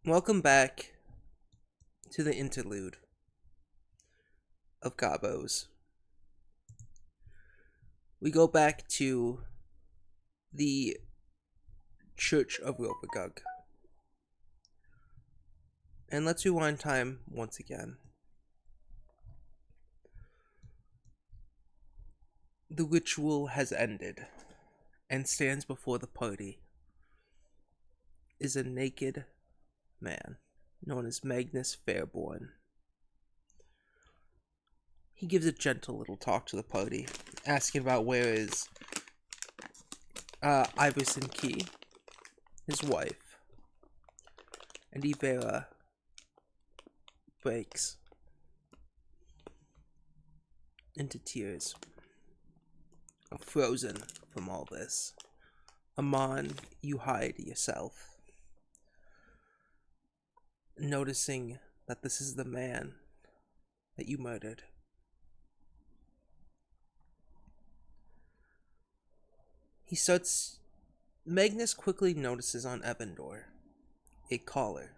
Welcome back to the interlude of Gobos. We go back to the Church of Ropagug. And let's rewind time once again. The ritual has ended, and stands before the party is a naked man known as Magnus Fairborn. He gives a gentle little talk to the party, asking about where is Iverson Key, his wife, and Ivera breaks into tears, frozen from all this. Amon, you hide yourself, noticing that this is the man that you murdered. Magnus quickly notices on Evandor a collar,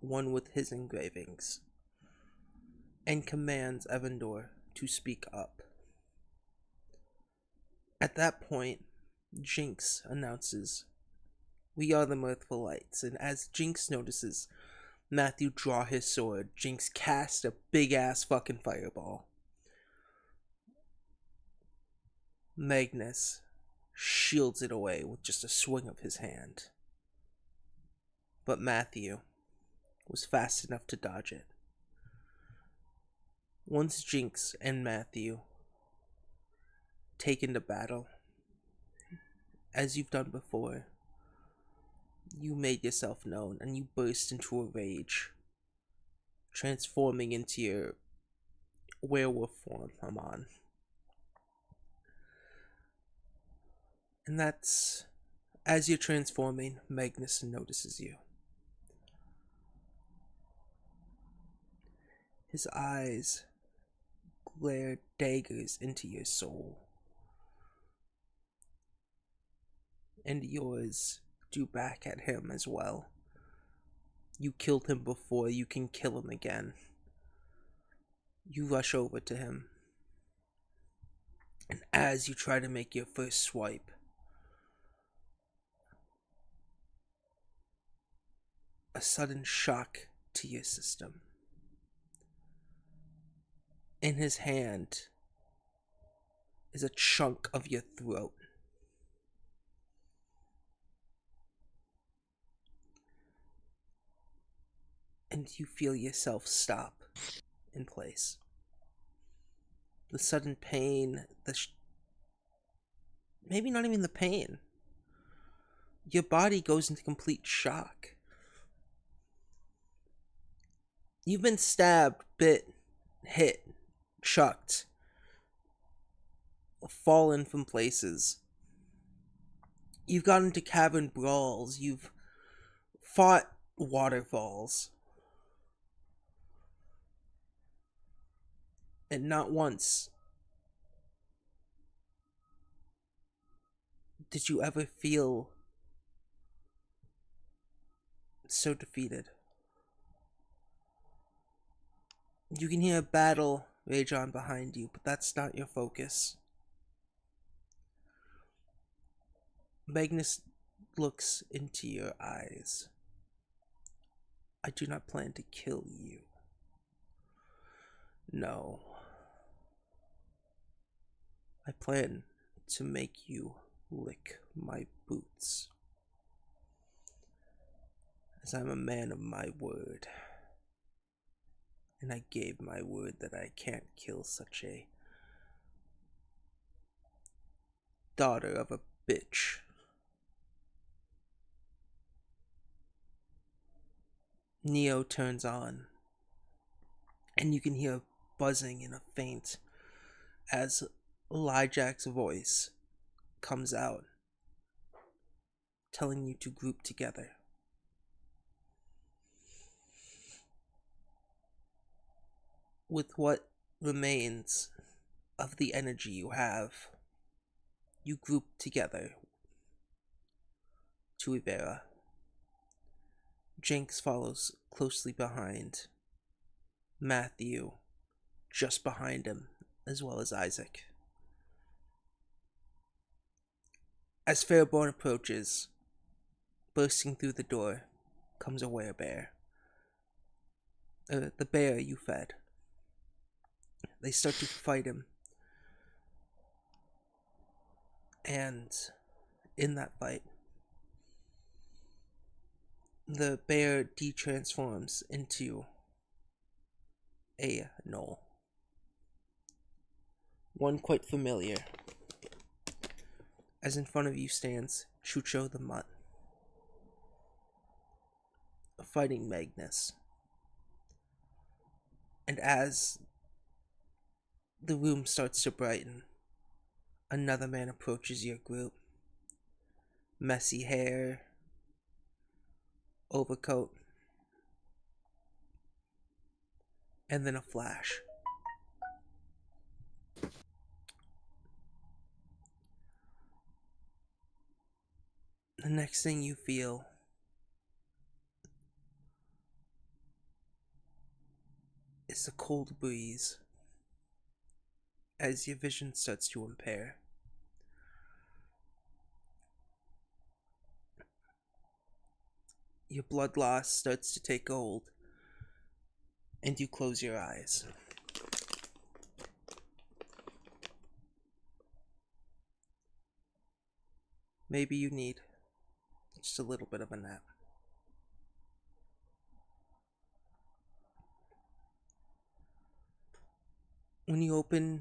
one with his engravings, and commands Evandor to speak up. At that point, Jinx announces, "We are the Mirthful Lights," and as Jinx notices Matthew draw his sword, Jinx casts a big-ass fucking fireball. Magnus shields it away with just a swing of his hand. But Matthew was fast enough to dodge it. Once Jinx and Matthew take into battle, as you've done before, you made yourself known and you burst into a rage, transforming into your werewolf form, Amon. And that's, as you're transforming, Magnus notices you. His eyes glare daggers into your soul, and yours do back at him as well. You killed him before, you can kill him again. You rush over to him, and as you try to make your first swipe, a sudden shock to your system. In his hand is a chunk of your throat. And you feel yourself stop in place. The sudden pain, maybe not even the pain. Your body goes into complete shock. You've been stabbed, bit, hit, chucked, fallen from places. You've gotten into cavern brawls. You've fought waterfalls. And not once did you ever feel so defeated. You can hear a battle rage on behind you, but that's not your focus. Magnus looks into your eyes. I do not plan to kill you. No. I plan to make you lick my boots, as I'm a man of my word, and I gave my word that I can't kill such a daughter of a bitch. Neo turns on, and you can hear buzzing in a faint as Lyjak's voice comes out, telling you to group together. With what remains of the energy you have, you group together to Ivera. Jinx follows closely behind. Matthew just behind him, as well as Isaac. As Fairborn approaches, bursting through the door comes a werebear. The bear you fed. They start to fight him. And in that fight, the bear de-transforms into a gnoll. One quite familiar, as in front of you stands Chucho the Mutt, fighting Magnus. And as the room starts to brighten, another man approaches your group. Messy hair, overcoat, and then a flash. The next thing you feel is the cold breeze as your vision starts to impair. Your blood loss starts to take hold, and you close your eyes. Maybe you need just a little bit of a nap. When you open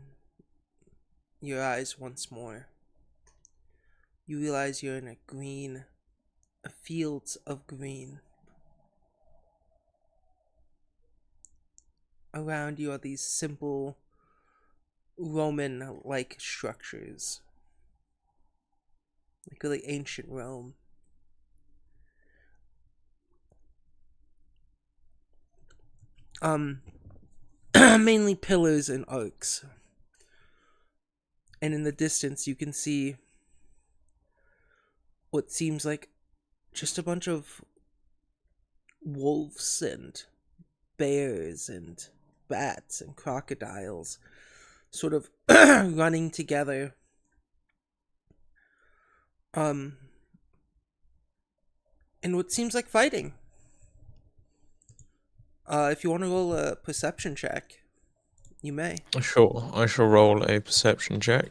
your eyes once more, you realize you're in a field of green. Around you are these simple Roman-like structures, like really ancient Rome. Mainly pillars and arcs. And in the distance you can see what seems like just a bunch of wolves and bears and bats and crocodiles sort of running together. And what seems like fighting. If you want to roll a perception check, you may. Sure, I shall roll a perception check.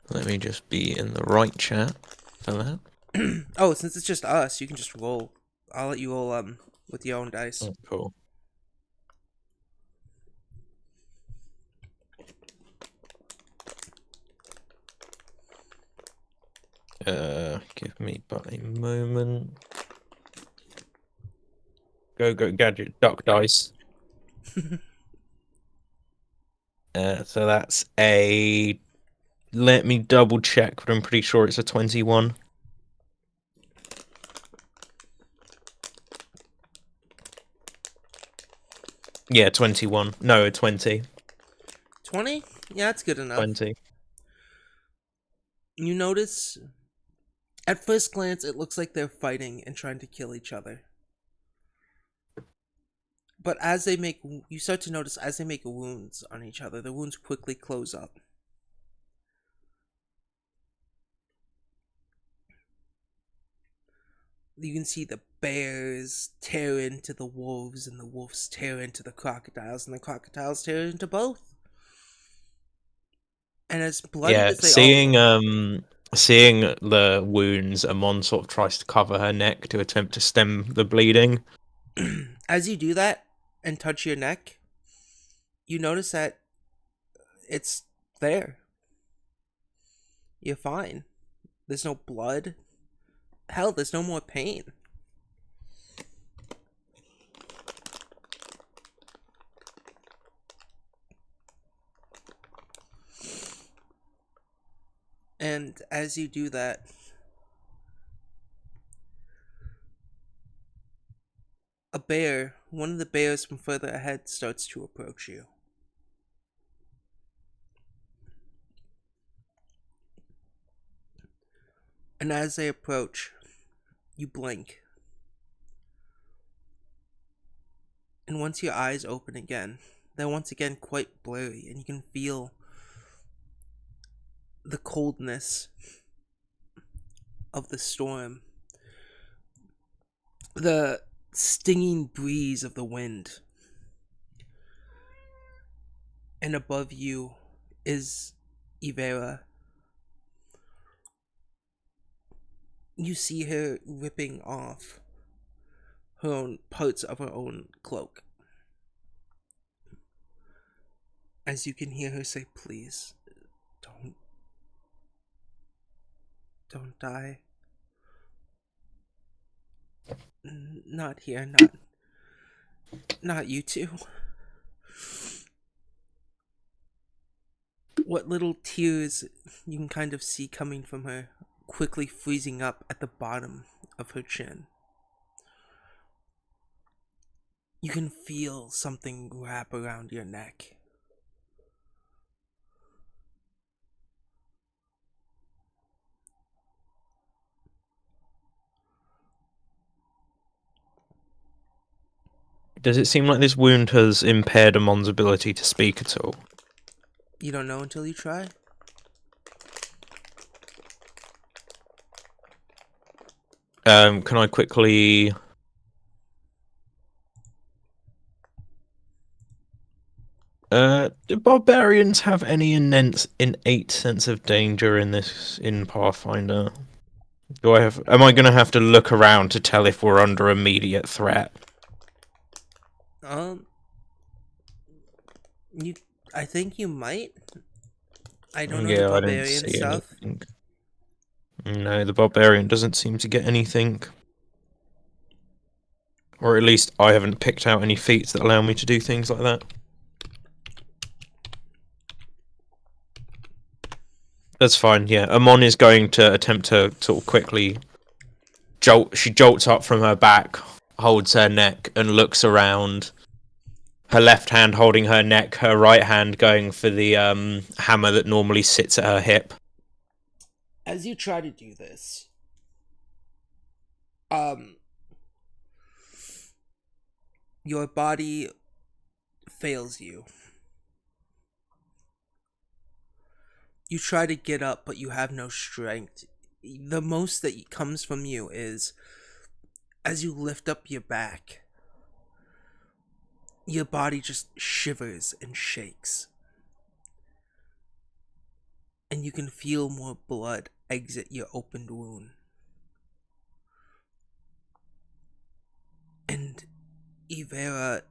Let me just be in the right chat for that. Oh, since it's just us, you can just roll. I'll let you roll with your own dice. Oh, cool. Give me but a moment. Go gadget duck dice. So that's a. Let me double check, but I'm pretty sure it's a 21. Yeah, 21. No, a 20. 20? Yeah, that's good enough. 20. You notice, at first glance, it looks like they're fighting and trying to kill each other. But you start to notice as they make wounds on each other, the wounds quickly close up. You can see the bears tear into the wolves, and the wolves tear into the crocodiles, and the crocodiles tear into both. And as bloodied as they Seeing the wounds, Amon sort of tries to cover her neck to attempt to stem the bleeding. As you do that and touch your neck, you notice that it's there. You're fine. There's no blood. Hell, there's no more pain. And as you do that, one of the bears from further ahead starts to approach you. And as they approach, you blink. And once your eyes open again, they're once again quite blurry, and you can feel the coldness of the storm, the stinging breeze of the wind, and above you is Ivera. You see her ripping off her own parts of her own cloak, as you can hear her say, "Please, don't, don't die. Not here, not you two." What little tears you can kind of see coming from her, quickly freezing up at the bottom of her chin. You can feel something wrap around your neck. Does it seem like this wound has impaired Amon's ability to speak at all? You don't know until you try. Can I quickly... do barbarians have any innate sense of danger in Pathfinder? Am I gonna have to look around to tell if we're under immediate threat? Um, you, I think you might. I don't know the Yeah, I don't barbarian see stuff. anything. No, the barbarian doesn't seem to get anything. Or at least I haven't picked out any feats that allow me to do things like that. That's fine, yeah. Amon is going to attempt to sort of quickly jolt. She jolts up from her back, holds her neck, and looks around. Her left hand holding her neck, her right hand going for the hammer that normally sits at her hip. As you try to do this, um, your body fails you. You try to get up, but you have no strength. The most that comes from you is as you lift up your back, your body just shivers and shakes. And you can feel more blood exit your opened wound. And Ivera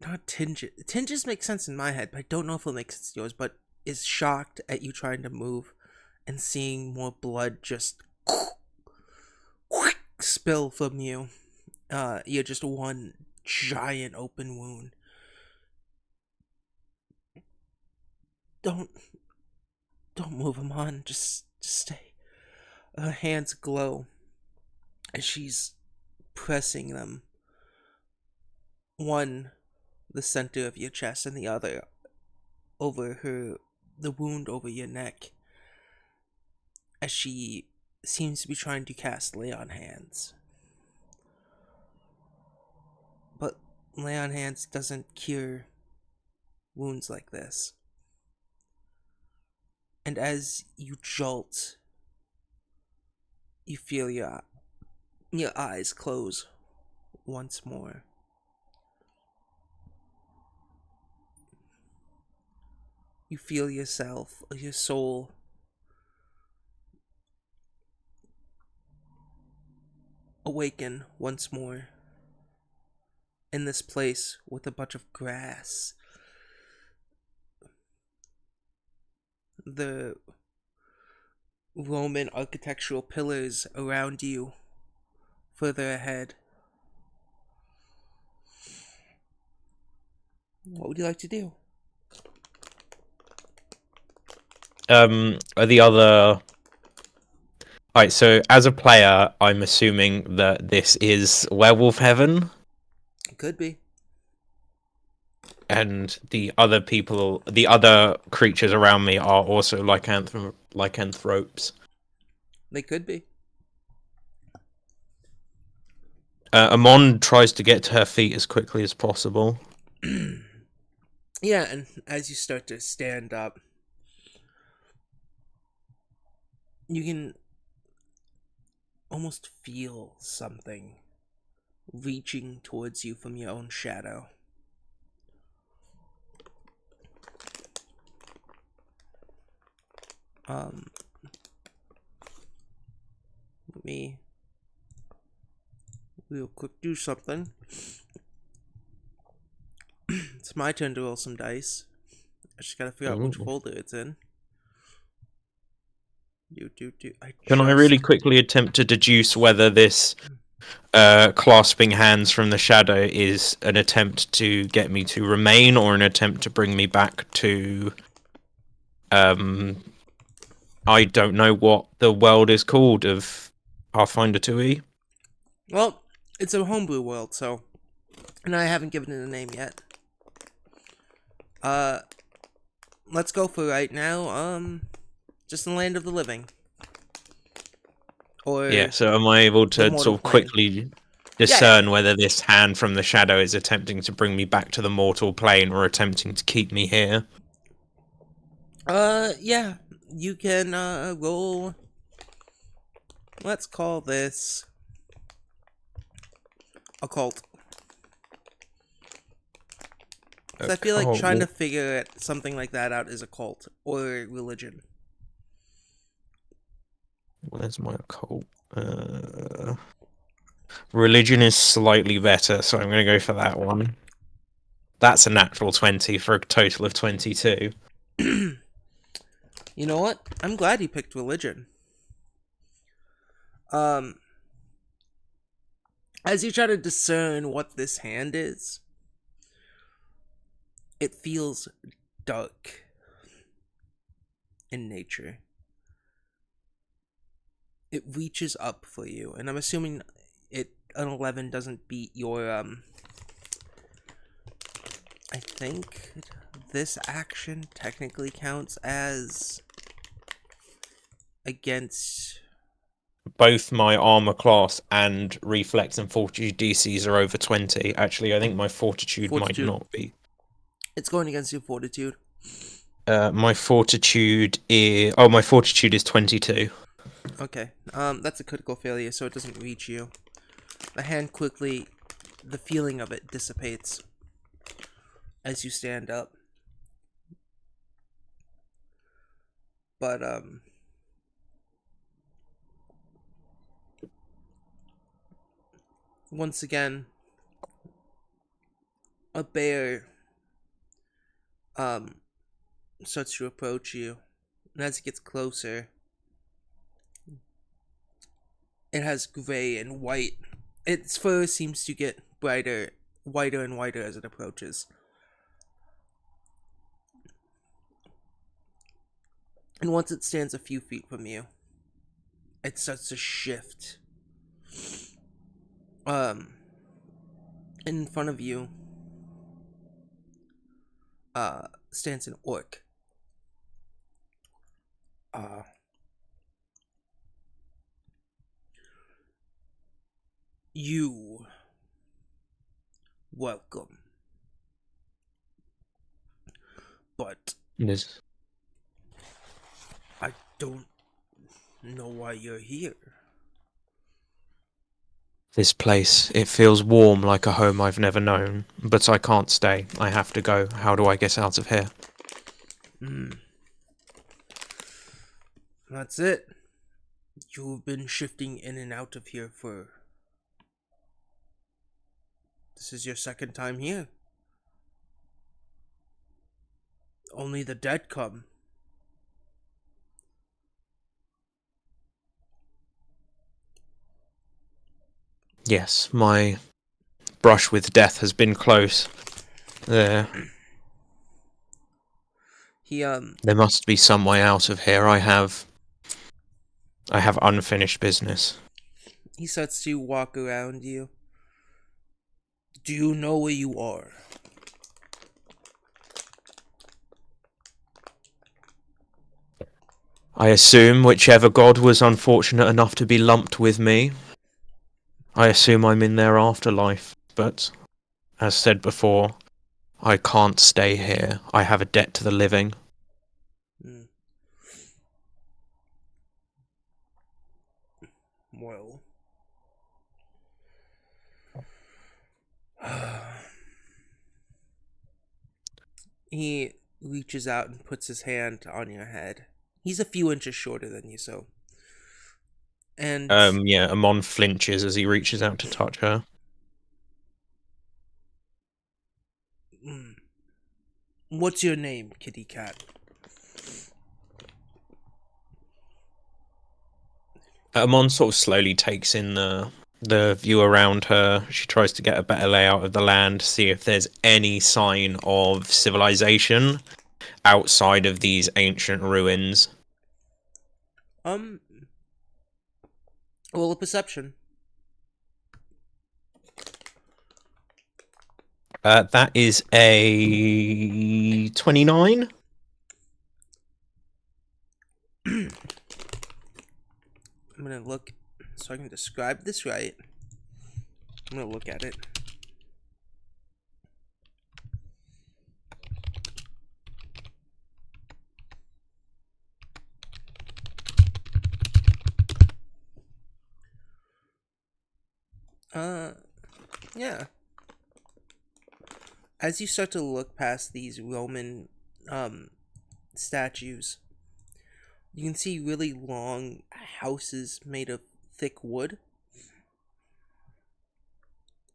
not tinges makes sense in my head, but I don't know if it'll make sense in yours, but is shocked at you trying to move and seeing more blood just spill from you. You're just one giant open wound. Don't don't move him on. Just stay. Her hands glow as she's pressing them. One the center of your chest and the other over the wound over your neck, as she seems to be trying to cast lay on hands. But lay on hands doesn't cure wounds like this. And as you jolt, you feel your eyes close once more. You feel yourself, your soul, awaken once more in this place with a bunch of grass. The Roman architectural pillars around you further ahead. What would you like to do? Are the other... Alright, so as a player, I'm assuming that this is Werewolf Heaven, Could be. and the other creatures around me are also lycanthropes. They could be. Amon tries to get to her feet as quickly as possible. Yeah, and as you start to stand up, you can almost feel something reaching towards you from your own shadow. Let me real quick do something. It's my turn to roll some dice. I just gotta figure out which Ooh. folder it's in. Can I really quickly attempt to deduce whether this clasping hands from the shadow is an attempt to get me to remain or an attempt to bring me back to I don't know what the world is called of Pathfinder 2e. Well, it's a homebrew world, so, and I haven't given it a name yet. Let's go for right now. Just the land of the living, or Yeah, so am I able the to mortal sort of plane. quickly Yeah. discern whether this hand from the shadow is attempting to bring me back to the mortal plane or attempting to keep me here? Yeah. You can roll. Let's call this occult. Because I feel like Oh, trying to figure something like that out is a cult or religion. where's my occult? Religion is slightly better, so I'm going to go for that one. That's a natural 20 for a total of 22. You know what? I'm glad you picked religion. Um, as you try to discern what this hand is, it feels dark in nature. It reaches up for you, and I'm assuming an 11 doesn't beat your I think this action technically counts as against. Both my armor class and reflex and fortitude DCs are over 20. Actually, I think my fortitude might Fortitude. not be. It's going against your fortitude. My fortitude is my fortitude is 22. Okay. That's a critical failure, so it doesn't reach you. The hand quickly, the feeling of it dissipates as you stand up. But once again, a bear starts to approach you, and as it gets closer, it has gray and white. Its fur seems to get whiter and whiter as it approaches. And once it stands a few feet from you, it starts to shift. In front of you, stands an orc. You welcome, but Yes. I don't know why you're here. This place, it feels warm like a home I've never known, but I can't stay. I have to go. How do I get out of here? That's it. You've been shifting in and out of here for. This is your second time here. Only the dead come. Yes, my brush with death has been close. There He there must be some way out of here. I have unfinished business. he starts to walk around you. Do you know where you are? I assume whichever god was unfortunate enough to be lumped with me. I assume I'm in their afterlife, but as said before, I can't stay here. I have a debt to the living. Hmm. Well. He reaches out and puts his hand on your head. He's a few inches shorter than you, so. And Yeah, Amon flinches as he reaches out to touch her. mm, what's your name, kitty cat? Amon sort of slowly takes in the view around her. She tries to get a better layout of the land, see if there's any sign of civilization outside of these ancient ruins. Um, roll a perception. That is a 29. I'm gonna look so I can describe this right. I'm gonna look at it. Uh, yeah. As you start to look past these Roman, statues, you can see really long houses made of thick wood.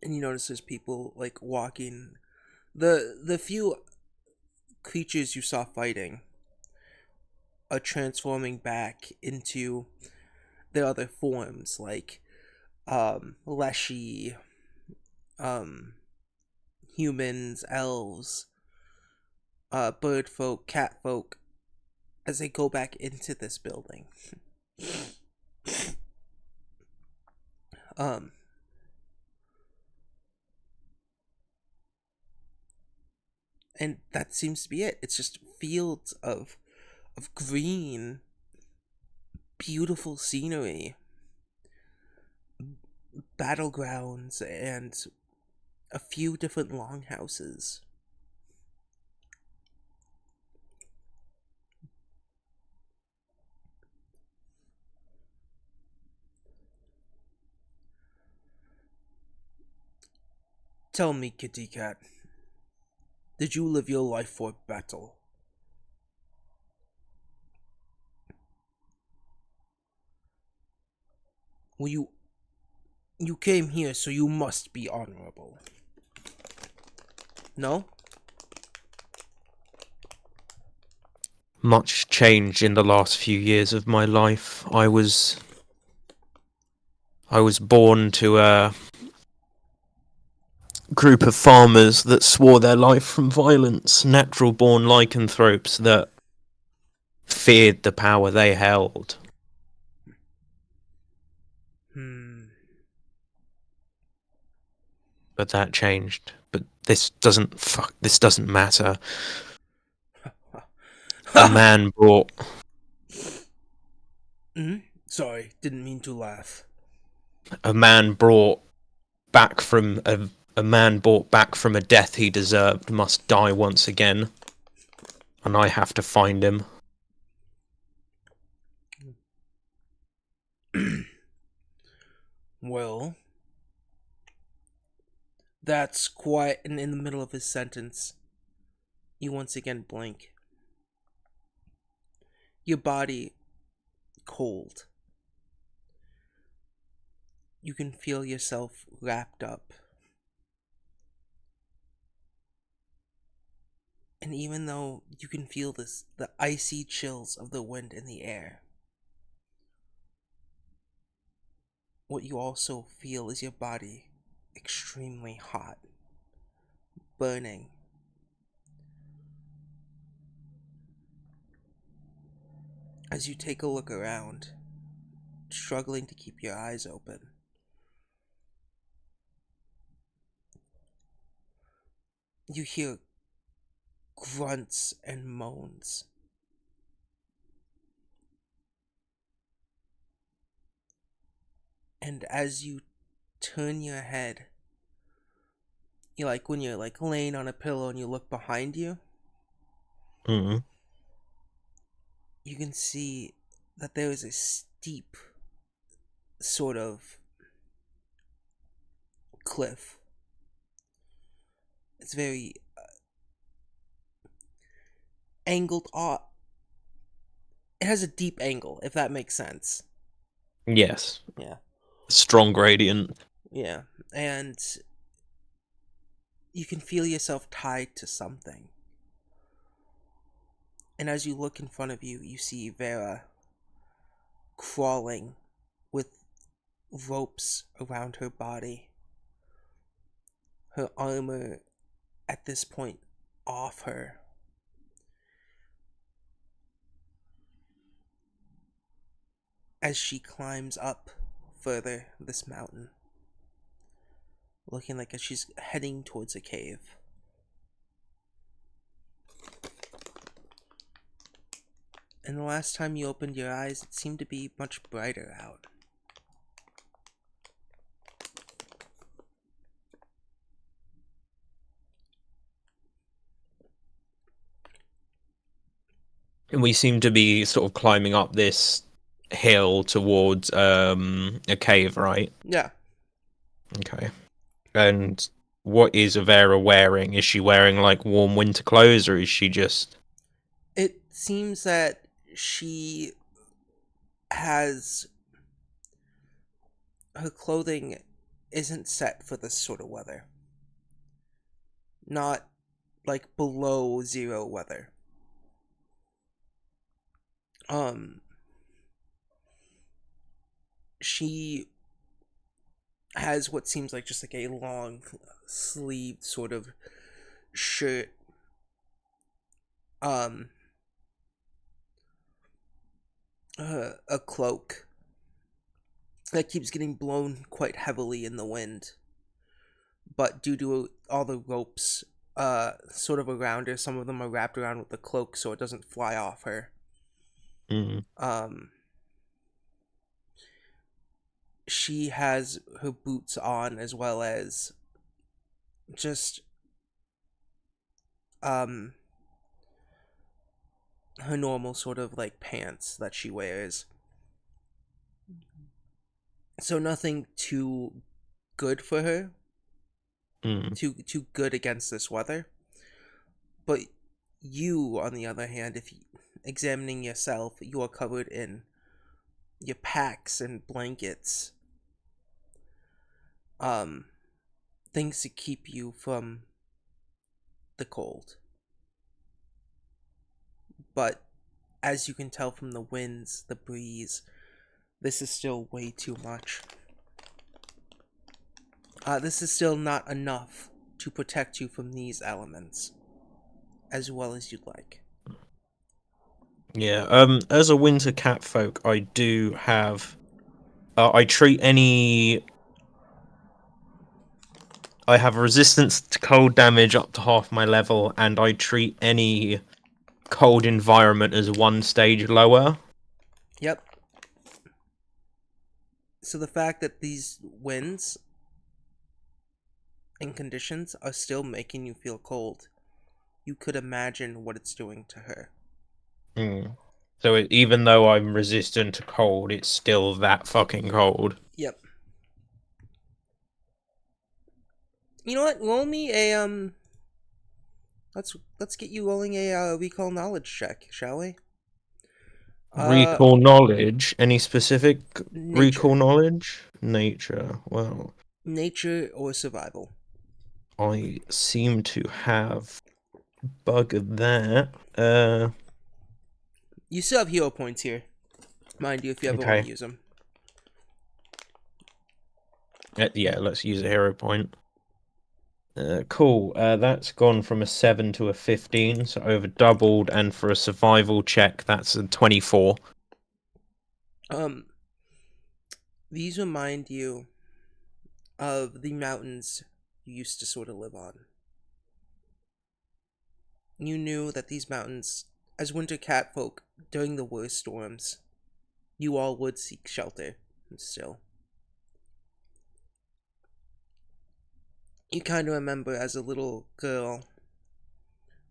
And you notice there's people, like, walking. The few creatures you saw fighting are transforming back into their other forms, like, leshy, um, humans, elves, bird folk, cat folk, as they go back into this building. Um, and that seems to be it. It's just fields of green, beautiful scenery, battlegrounds, and a few different longhouses. Tell me, kitty cat, did you live your life for battle? Well, you came here, so you must be honorable. No? Much change in the last few years of my life. I was born to a group of farmers that swore their life from violence, natural born lycanthropes that feared the power they held. Hmm. But that changed. But this doesn't matter. A man brought Hmm? Sorry, didn't mean to laugh. a man brought back from a man brought back from a death he deserved must die once again, and I have to find him. Well, that's quite. And in the middle of his sentence, you once again blink. Your body cold. You can feel yourself wrapped up. And even though you can feel the icy chills of the wind in the air, what you also feel is your body extremely hot, burning. As you take a look around, struggling to keep your eyes open, you hear grunts and moans. And as you turn your head, you like when you're like laying on a pillow and you look behind you, Mm. you can see that there is a steep sort of cliff. It's very angled off. It has a deep angle, if that makes sense. Yes. Yeah. Strong gradient. Yeah. And you can feel yourself tied to something. And as you look in front of you, you see Vera crawling with ropes around her body. Her armor at this point off her. As she climbs up further this mountain, looking like as she's heading towards a cave. And the last time you opened your eyes, it seemed to be much brighter out. And we seem to be sort of climbing up this hill towards a cave, right? Yeah. Okay. And what is Avera wearing? Is she wearing like warm winter clothes, or is she just? It seems that she has her clothing isn't set for this sort of weather. Not like below zero weather. Um she has what seems like just like a long sleeved sort of shirt. Um a cloak that keeps getting blown quite heavily in the wind. But due to all the ropes sort of around her, some of them are wrapped around with the cloak so it doesn't fly off her. Mm. Um she has her boots on as well as just um her normal sort of like pants that she wears. So nothing too good for her, Mm. too good against this weather. But you, on the other hand, if you, examining yourself, you are covered in your packs and blankets, um, things to keep you from the cold. But as you can tell from the winds, the breeze, this is still way too much. This is still not enough to protect you from these elements as well as you'd like. Yeah. As a winter cat folk, I do have. I treat any. I have resistance to cold damage up to half my level, and I treat any cold environment as one stage lower. Yep. So the fact that these winds and conditions are still making you feel cold, you could imagine what it's doing to her. Mm. So even though I'm resistant to cold, it's still that fucking cold. Yep. You know what? Roll me a Let's get you rolling a recall knowledge check, shall we? Uh, Recall knowledge. Any specific recall nature, knowledge? Nature. Well, nature or survival. I seem to have buggered that. You still have hero points here, mind you, if you ever want to Okay. use them. Yeah, let's use a hero point. Cool. That's gone from a 7 to a 15, so over doubled, and for a survival check, that's a 24. Um, these remind you of the mountains you used to sort of live on. You knew that these mountains, as winter catfolk, during the worst storms, you all would seek shelter, and still. You kind of remember as a little girl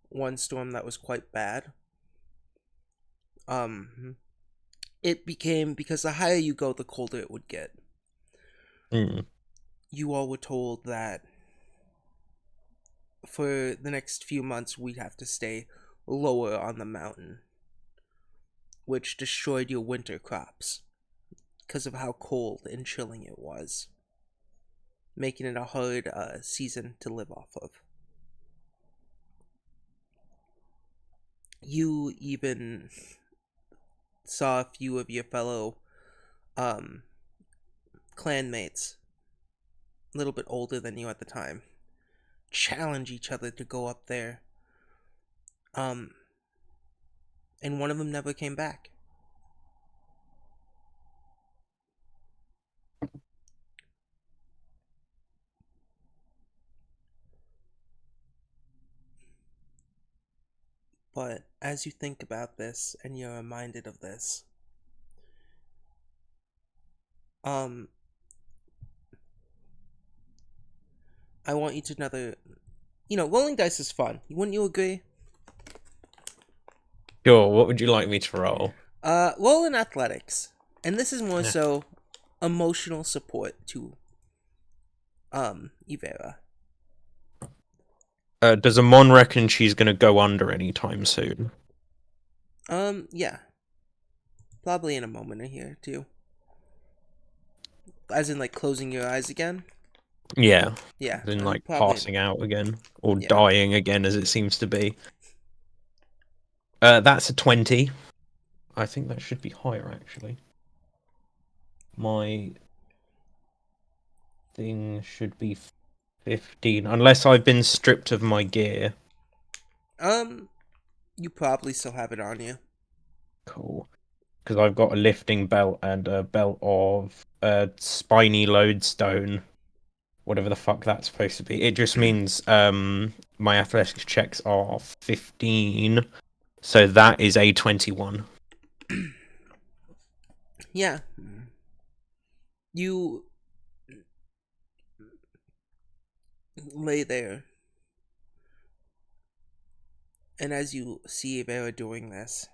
one storm that was quite bad. Um, it became because the higher you go, the colder it would get. Mm. You all were told that for the next few months we'd have to stay lower on the mountain, which destroyed your winter crops because of how cold and chilling it was, making it a hard season to live off of. You even saw a few of your fellow um, clanmates, a little bit older than you at the time, challenge each other to go up there. Um, and one of them never came back. But as you think about this and you're reminded of this, um, I want you to another. Rolling dice is fun. Wouldn't you agree? Sure, what would you like me to roll? Roll in athletics, and this is more Yeah. so emotional support to Ivera. Does Amon reckon she's gonna go under anytime soon? Yeah, probably in a moment or here too. As in, like closing your eyes again. Yeah. Yeah, Then like probably. passing out again. Or Yeah. dying again as it seems to be. That's a 20. I think that should be higher actually. My thing should be 15. Unless I've been stripped of my gear. Um, you probably still have it on you. Cool. Because I've got a lifting belt and a belt of spiny lodestone. Whatever the fuck that's supposed to be. It just means my athletics checks are 15. So that is a 21. Yeah. You lay there, and as you see Ivera doing this,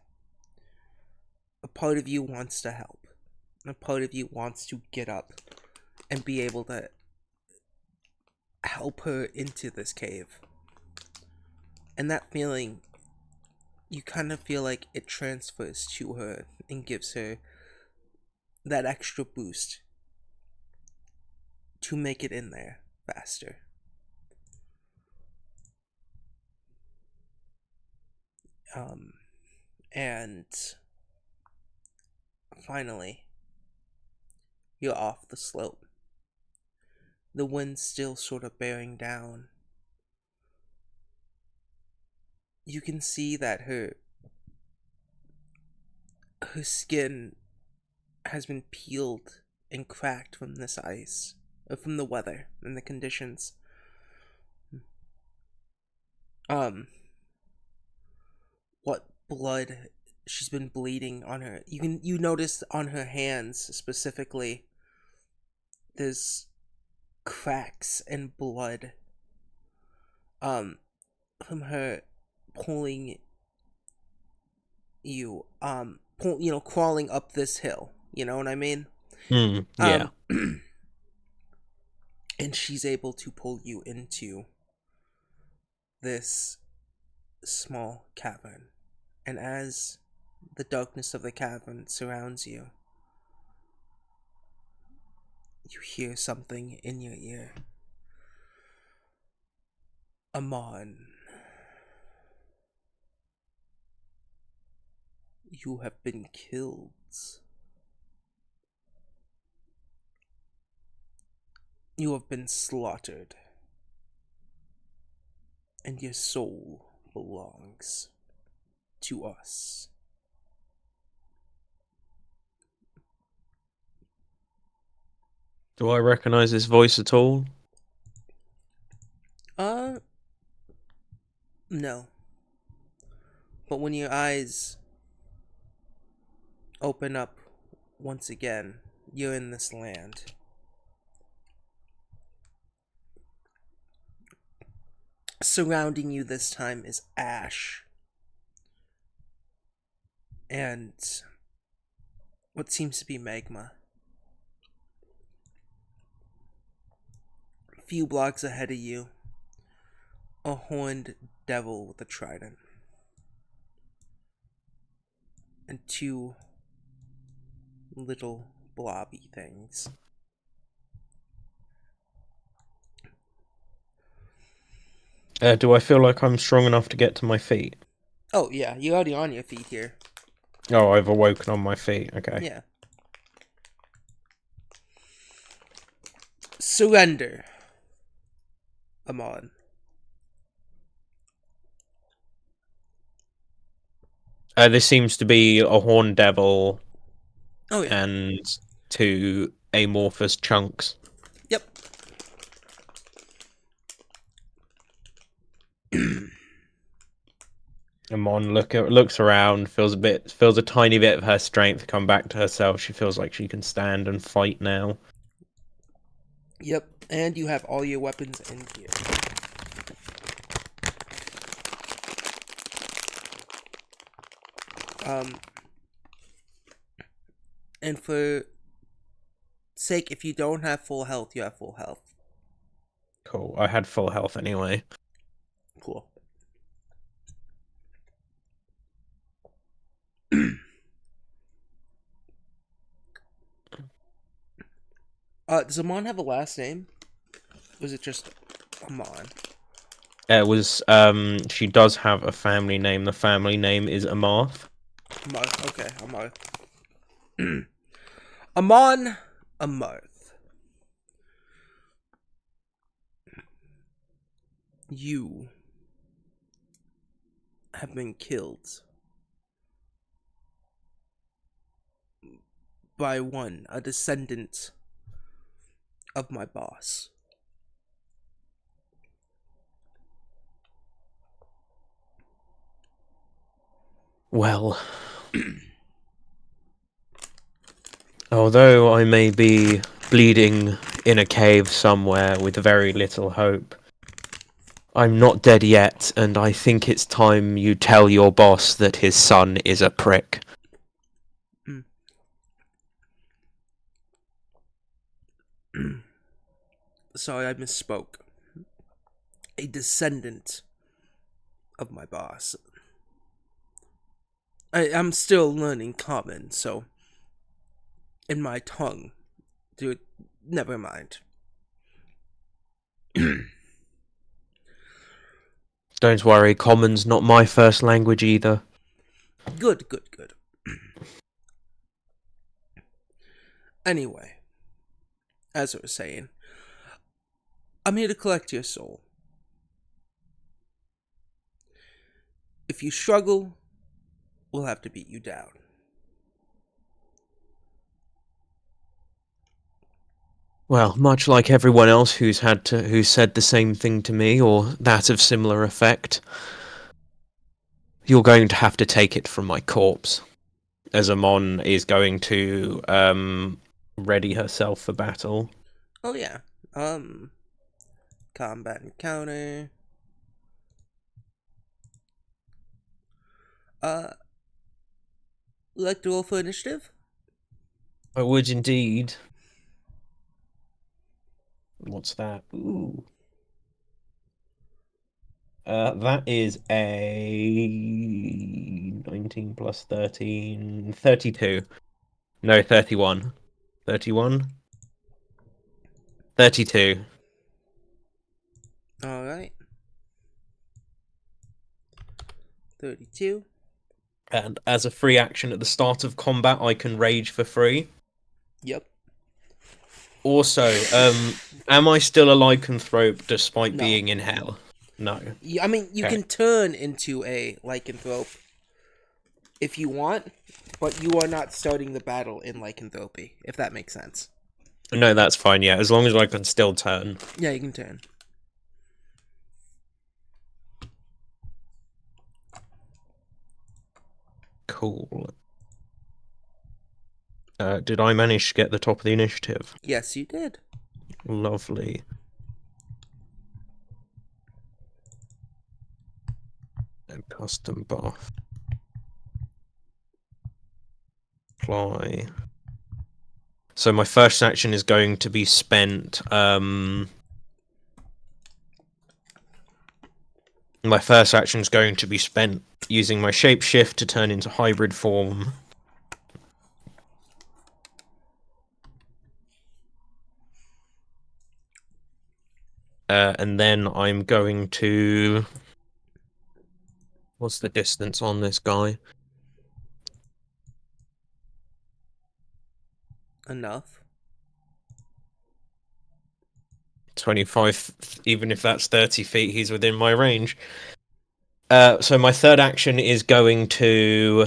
a part of you wants to help. A part of you wants to get up and be able to help her into this cave. And that feeling, you kind of feel like it transfers to her and gives her that extra boost to make it in there faster. Um, and finally, you're off the slope. The wind's still sort of bearing down. You can see that her skin has been peeled and cracked from this ice, or from the weather and the conditions. Um, what blood she's been bleeding on her. You notice on her hands specifically. There's cracks and blood. From her pulling you. Crawling up this hill. You know what I mean? Yeah. Um, and she's able to pull you into this small cavern. And as the darkness of the cavern surrounds you, you hear something in your ear. Amon, you have been killed. You have been slaughtered. And your soul belongs to us. Do I recognize this voice at all? Uh, no. But when your eyes open up once again, you're in this land. Surrounding you this time is ash and what seems to be magma. A few blocks ahead of you, a horned devil with a trident. And two little blobby things. Do I feel like I'm strong enough to get to my feet? Oh, yeah, you're already on your feet here. Oh, I've awoken on my feet. Okay. Yeah. Surrender, Amon. This seems to be a horned devil Oh, yeah. and two amorphous chunks. Yep. Amon looks around, feels a tiny bit of her strength come back to herself. She feels like she can stand and fight now. Yep. And you have all your weapons in here. And for sake, if you don't have full health, you have full health. Cool. I had full health anyway. Cool. Does Amon have a last name? Or is it just Amon? It was she does have a family name. The family name is Amarth. Amarth. Okay, Amarth. Amon Amarth. You have been killed by a descendant of my boss. Well, although I may be bleeding in a cave somewhere with very little hope, I'm not dead yet, and I think it's time you tell your boss that his son is a prick. Sorry, I misspoke. A descendant of my boss. I'm still learning common, so in my tongue, dude, never mind. Don't worry, common's not my first language either. Good, good, good. Anyway, as I was saying, I'm here to collect your soul. If you struggle, we'll have to beat you down. Well, much like everyone else who's said the same thing to me or that of similar effect, you're going to have to take it from my corpse. As Amon is going to ready herself for battle. Oh yeah. Combat encounter. Like to roll for initiative? I would indeed. What's that? Ooh. That is a 19 plus 13, 32. No, 31. 31? 32. Alright. 32. And as a free action at the start of combat, I can rage for free. Yep. Also, am I still a lycanthrope despite No. being in hell? No. I mean, you Okay. can turn into a lycanthrope if you want, but you are not starting the battle in lycanthropy, if that makes sense. No, that's fine, yeah, as long as I can still turn. Yeah, you can turn. Cool. Did I manage to get the top of the initiative? Yes, you did. Lovely. Custom buff. Apply. So my first action is going to be spent. My first action is going to be spent using my shapeshift to turn into hybrid form. And then I'm going to. What's the distance on this guy? Enough. 25. Even if that's 30 feet, he's within my range. So my third action is going to.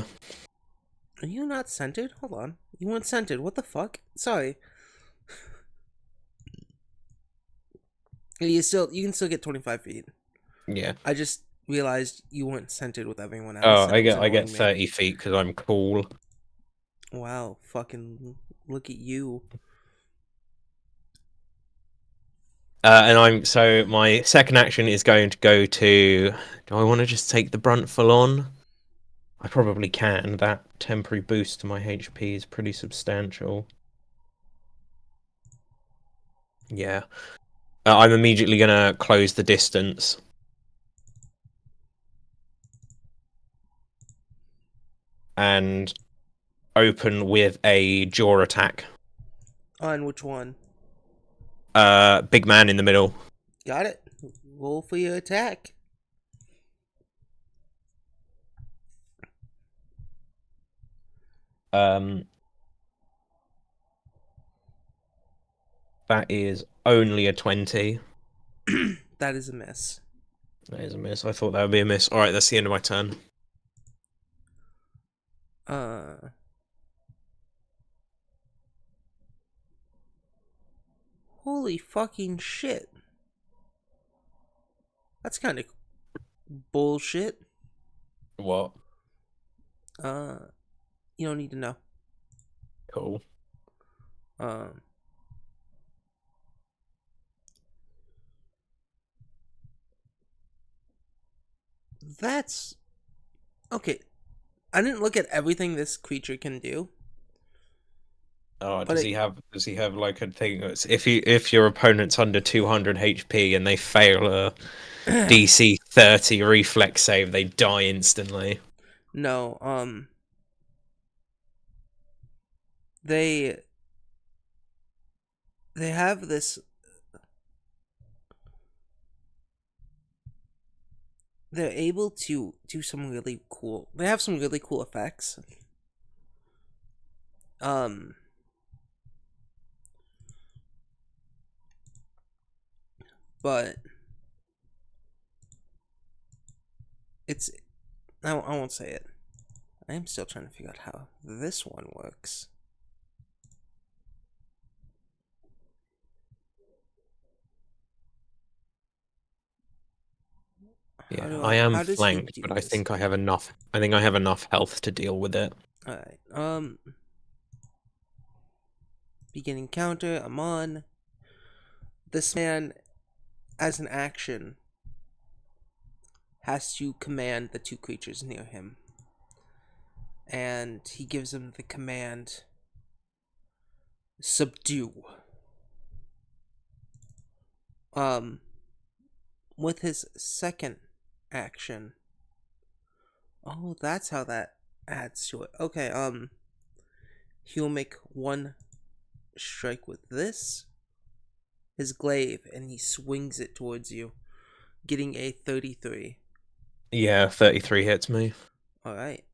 Are you not scented? Hold on. You weren't scented. What the fuck? Sorry. You can still get 25 feet. Yeah. I just realized you weren't scented with everyone else. Oh, And it was I get annoying me. 30 feet because I'm cool. Wow, fucking look at you. So my second action is going to go to. Do I want to just take the brunt full on? I probably can. That temporary boost to my HP is pretty substantial. Yeah. I'm immediately gonna close the distance. And open with a jaw attack. On which one? Big man in the middle. Got it. Roll for your attack. That is only a 20. That is a miss. That is a miss. I thought that would be a miss. Alright, that's the end of my turn. Holy fucking shit. That's kind of bullshit. What? You don't need to know. Cool. That's okay. I didn't look at everything this creature can do. Oh, But does he have like a thing that's if your opponent's under 200 HP and they fail a DC 30 reflex save, they die instantly. no, they have this. They're able to do some really cool. They have some really cool effects. But it's I won't say it. I am still trying to figure out how this one works. Yeah, I am How does he flanked, do but I this? think I have enough. I think I have enough health to deal with it. Alright, beginning counter, I'm on. This man, as an action, has to command the two creatures near him. And he gives them the command, subdue. With his second action. Oh, that's how that adds to it. Okay, he'll make one strike with this, his glaive, and he swings it towards you, getting a 33. Yeah, 33 hits me. Alright.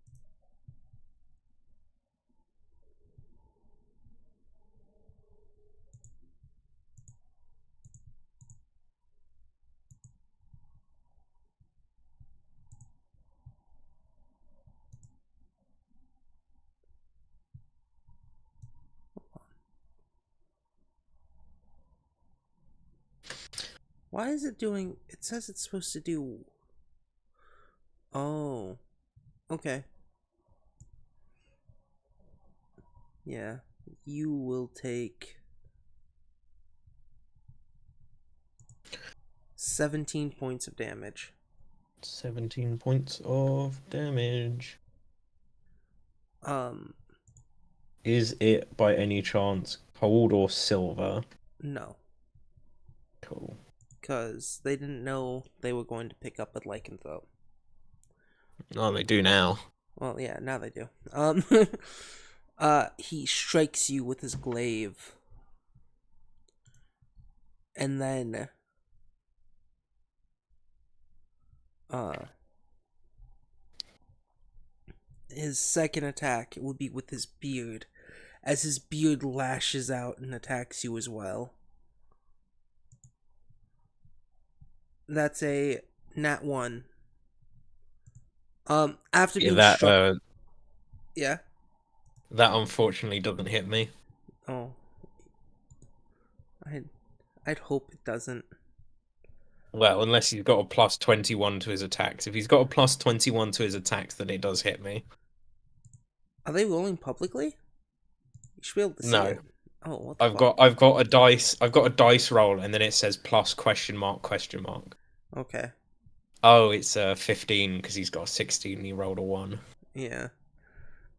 Why is it doing... It says it's supposed to do... Oh. Okay. Yeah. You will take... 17 points of damage. 17 points of damage. Um, Is it by any chance gold or silver? no, Cool. because they didn't know they were going to pick up a lycanthrope. Oh, they do now. Well, yeah, now they do. He strikes you with his glaive, and then, his second attack will be with his beard, as his beard lashes out and attacks you as well. That's a nat 1. After Yeah, being struck, yeah. that unfortunately doesn't hit me. Oh, I'd I'd hope it doesn't. Well, unless he's got a plus 21 to his attacks. If he's got a plus 21 to his attacks, then it does hit me. Are they rolling publicly? You should be able to see No. it. Oh, what the I've fuck? got a dice roll and then it says plus question mark question mark. Okay, Oh, it's 15 because he's got a 16 and he rolled a 1. yeah.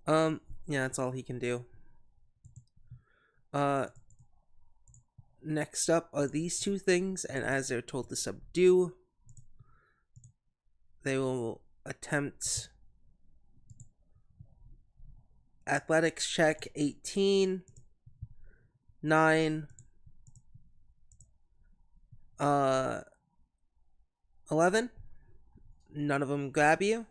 Yeah, that's all he can do. Uh, Next up are these two things, and as they're told to subdue, they will attempt athletics check 18, 9, 11. None of them grab you.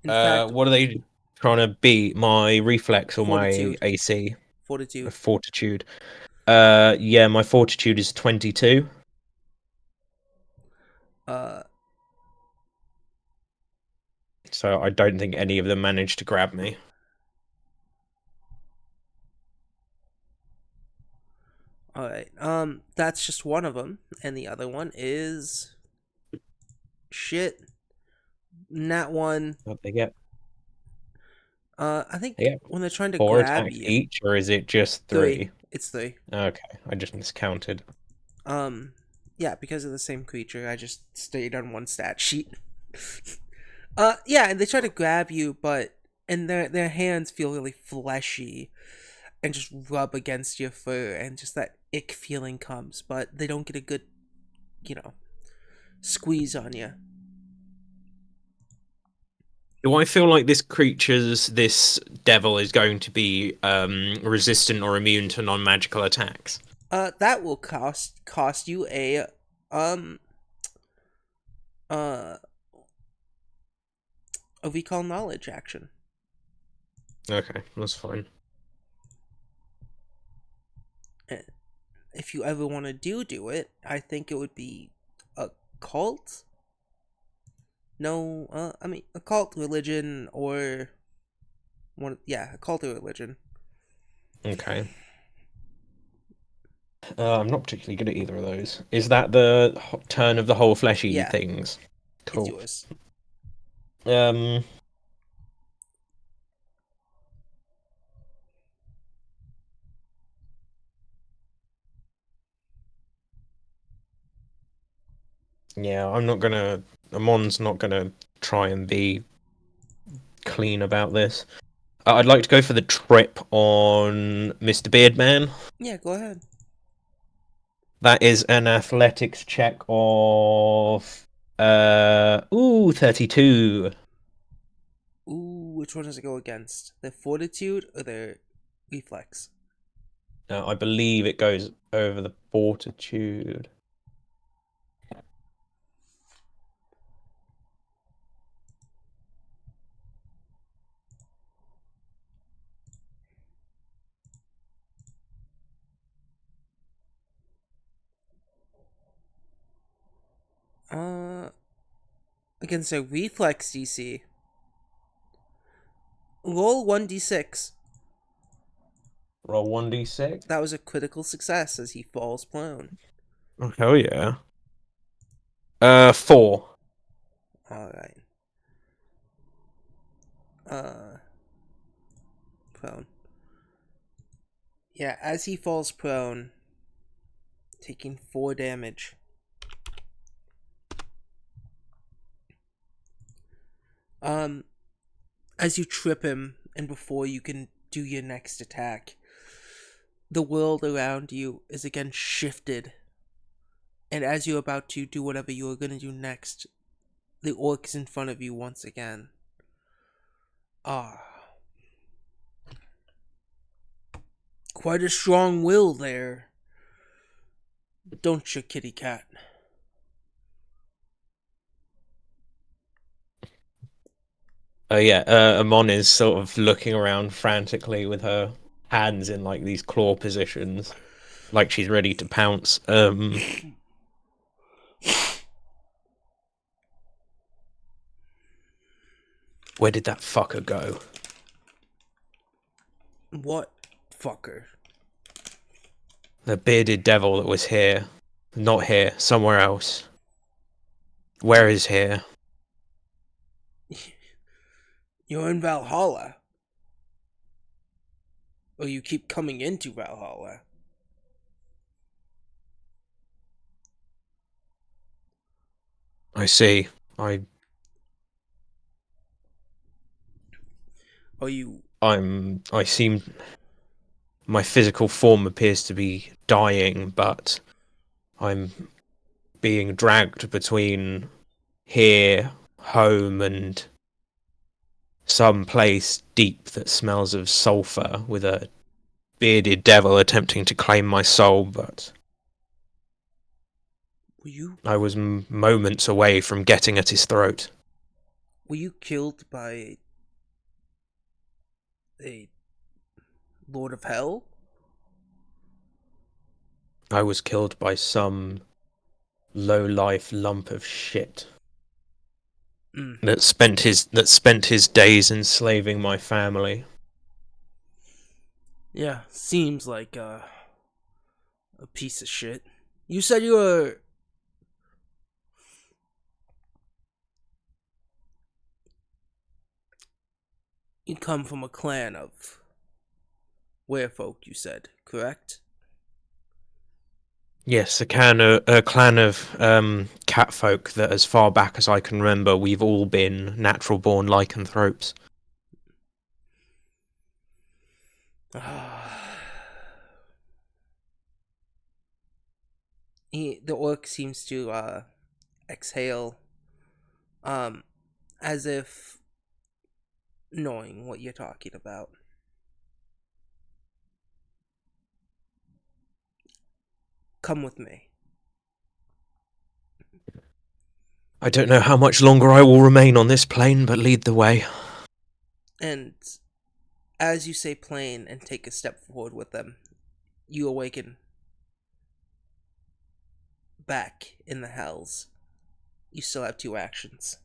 In fact, What are they trying to beat? My reflex or my fortitude. AC? Fortitude. Fortitude. Yeah, my fortitude is 22. Uh, So I don't think any of them managed to grab me. Alright. That's just one of them, and the other one is shit. Nat 1. What they get? I think They get when they're trying to 4 grab attacks you, each, or is it just 3. 3? It's 3. Okay, I just miscounted. Yeah, because of the same creature, I just stayed on one stat sheet. Yeah, and they try to grab you, but and their hands feel really fleshy and just rub against your fur, and just that ick feeling comes, but they don't get a good, you know, squeeze on you. Do I feel like this devil is going to be resistant or immune to non-magical attacks? That will cost you um uh a recall knowledge action. Okay, that's fine. Eh, If you ever want to do it, I think it would be a cult. No, I mean a cult religion or one. Yeah, a cult or religion. Okay. I'm not particularly good at either of those. Is that the turn of the whole fleshy Yeah, things? it's Cool. yours. Um, yeah, I'm not gonna. Amon's not gonna try and be clean about this. I'd like to go for the trip on Mr. Beardman. Yeah, go ahead. That is an athletics check of 32. Ooh, which one does it go against? Their fortitude or their reflex? I believe it goes over the fortitude. Uh, Against their reflex DC. Roll 1d6. Roll 1d6. That was a critical success as he falls prone. Oh, hell yeah. 4. Alright. Uh, Prone. Yeah, as he falls prone, taking 4 damage. Um, as you trip him, and before you can do your next attack, the world around you is again shifted. And as you're about to do whatever you are going to do next, the orc is in front of you once again. Ah, quite a strong will there, don't you, kitty cat? Oh yeah, Amon is sort of looking around frantically with her hands in like these claw positions, like she's ready to pounce. Where did that fucker go? What fucker? The bearded devil that was here. Not here, somewhere else. Where is here? You're in Valhalla. Or you keep coming into Valhalla. I see. I Or you. I seem my physical form appears to be dying, but I'm being dragged between here, home, and some place deep that smells of sulphur with a bearded devil attempting to claim my soul, but Were you. I was moments away from getting at his throat. Were you killed by a Lord of Hell? I was killed by some low-life lump of shit Mm. that spent his days enslaving my family. Yeah, seems like a piece of shit. You said you were. You come from a clan of werefolk, you said, correct? Yes, a clan of catfolk that, as far back as I can remember, we've all been natural-born lycanthropes. The orc seems to exhale, um, as if knowing what you're talking about. Come with me. I don't know how much longer I will remain on this plane, but lead the way. And as you say plain and take a step forward with them, you awaken back in the hells. You still have two actions.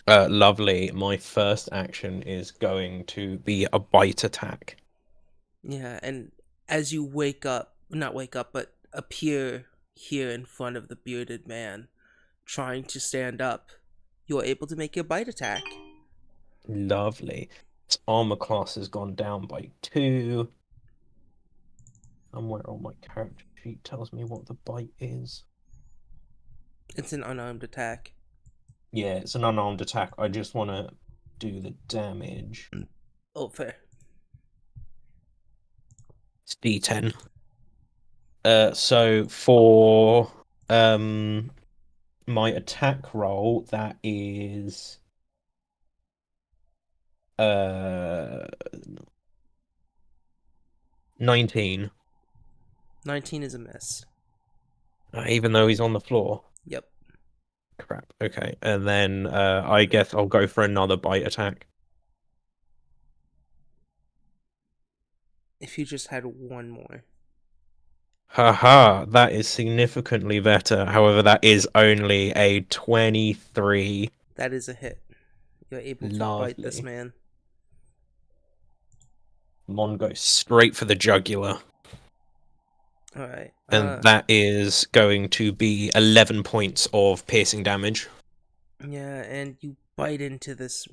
Lovely. My first action is going to be a bite attack. Yeah, and as you not wake up, but appear here in front of the bearded man, trying to stand up, you are able to make your bite attack. Lovely. Its armor class has gone down by 2. Somewhere on my character sheet tells me what the bite is. It's an unarmed attack. Yeah, it's an unarmed attack. I just want to do the damage. Oh, fair. It's D10. So for my attack roll, that is 19. 19 is a miss. Even though he's on the floor. Yep. Crap. Okay, and then I guess I'll go for another bite attack. If you just had one more. Haha, that is significantly better. However, that is only a 23. That is a hit. You're able to bite this Lovely. man. Mon goes straight for the jugular. Alright. And that is going to be 11 points of piercing damage. Yeah, and you bite into this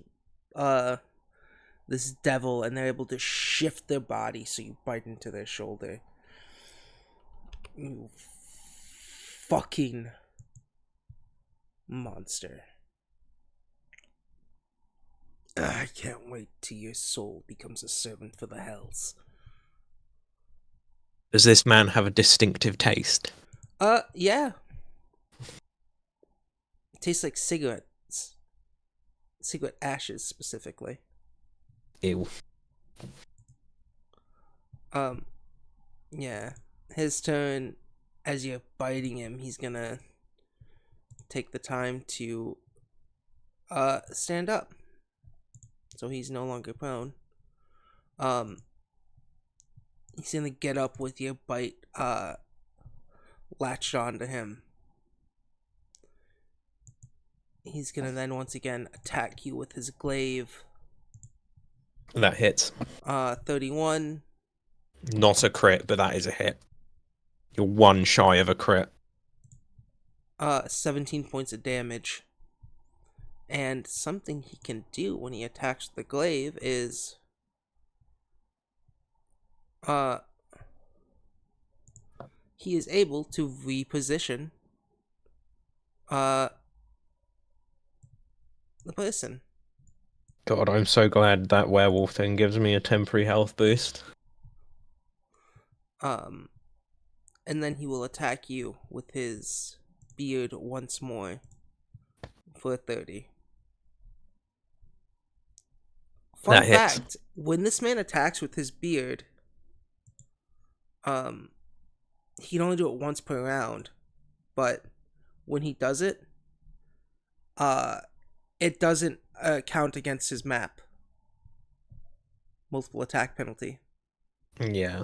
devil, and they're able to shift their body, so you bite into their shoulder. You fucking monster. I can't wait till your soul becomes a servant for the hells. Does this man have a distinctive taste? Yeah. It tastes like cigarettes. Cigarette ashes, specifically. Ew. Um, yeah. His turn, as you're biting him, he's gonna take the time to, stand up. So he's no longer prone. Um, he's gonna get up with your bite, latched onto him. He's gonna then once again attack you with his glaive. That hits. 31. Not a crit, but that is a hit. You're one shy of a crit. 17 points of damage. And something he can do when he attacks the glaive is uh he is able to reposition uh the person. God, I'm so glad that werewolf thing gives me a temporary health boost. Um and then he will attack you with his beard once more for 30. Fun That hits. fact, when this man attacks with his beard, um he can only do it once per round, but when he does it, uh it doesn't count against his map. Multiple attack penalty. Yeah.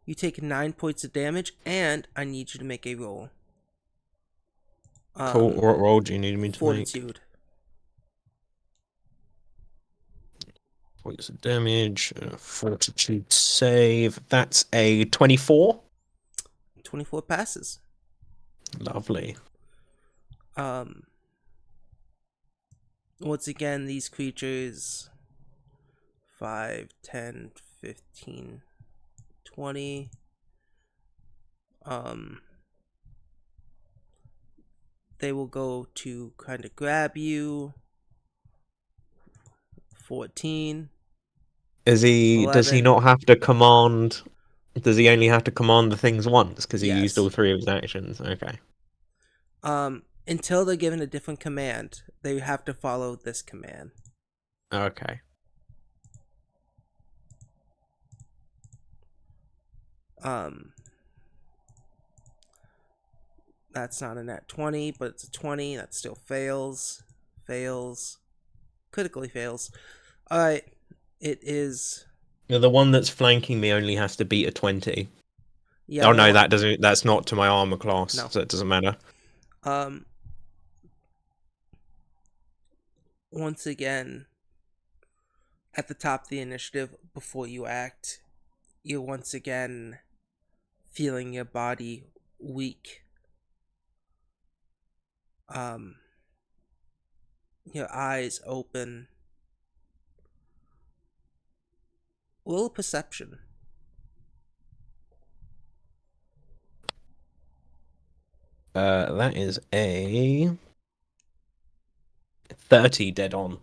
You take 9 points of damage, and I need you to make a roll. Cool. What roll do you need me to make? Fortitude. Points of damage. Fortitude save. That's a 24. 24 passes. Lovely. Um. Once again, these creatures 5, 10, 15, 20. They will go to kind of grab you. 14. Is he? Does he 11. not have to command? Does he only have to command the things once? Because he used Yes. all three of his actions. Okay. Until they're given a different command, they have to follow this command. Okay. Um, that's not a net 20, but it's a 20. That still fails. Fails. Critically fails. Alright. It is. Yeah, the one that's flanking me only has to beat a 20. Yeah, Oh the no, one. that doesn't. That's not to my armor class, No. so it doesn't matter. Um, once again, at the top of the initiative, before you act, you're once again feeling your body weak. Um, your eyes open. Roll perception. That is a 30 dead on.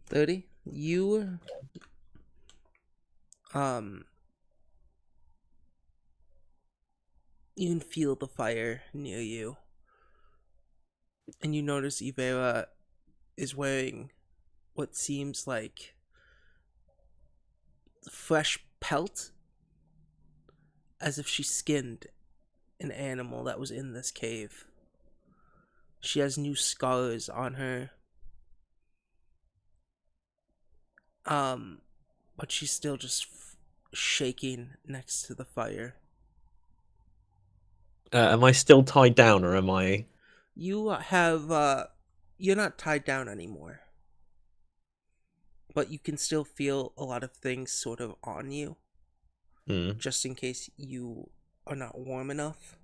30. You um you can feel the fire near you, and you notice Ivera is wearing what seems like fresh pelt, as if she skinned an animal that was in this cave. She has new scars on her. Um, but she's still just shaking next to the fire. Am I still tied down, or am I? You have you're not tied down anymore, but you can still feel a lot of things sort of on you, Hmm. just in case you are not warm enough.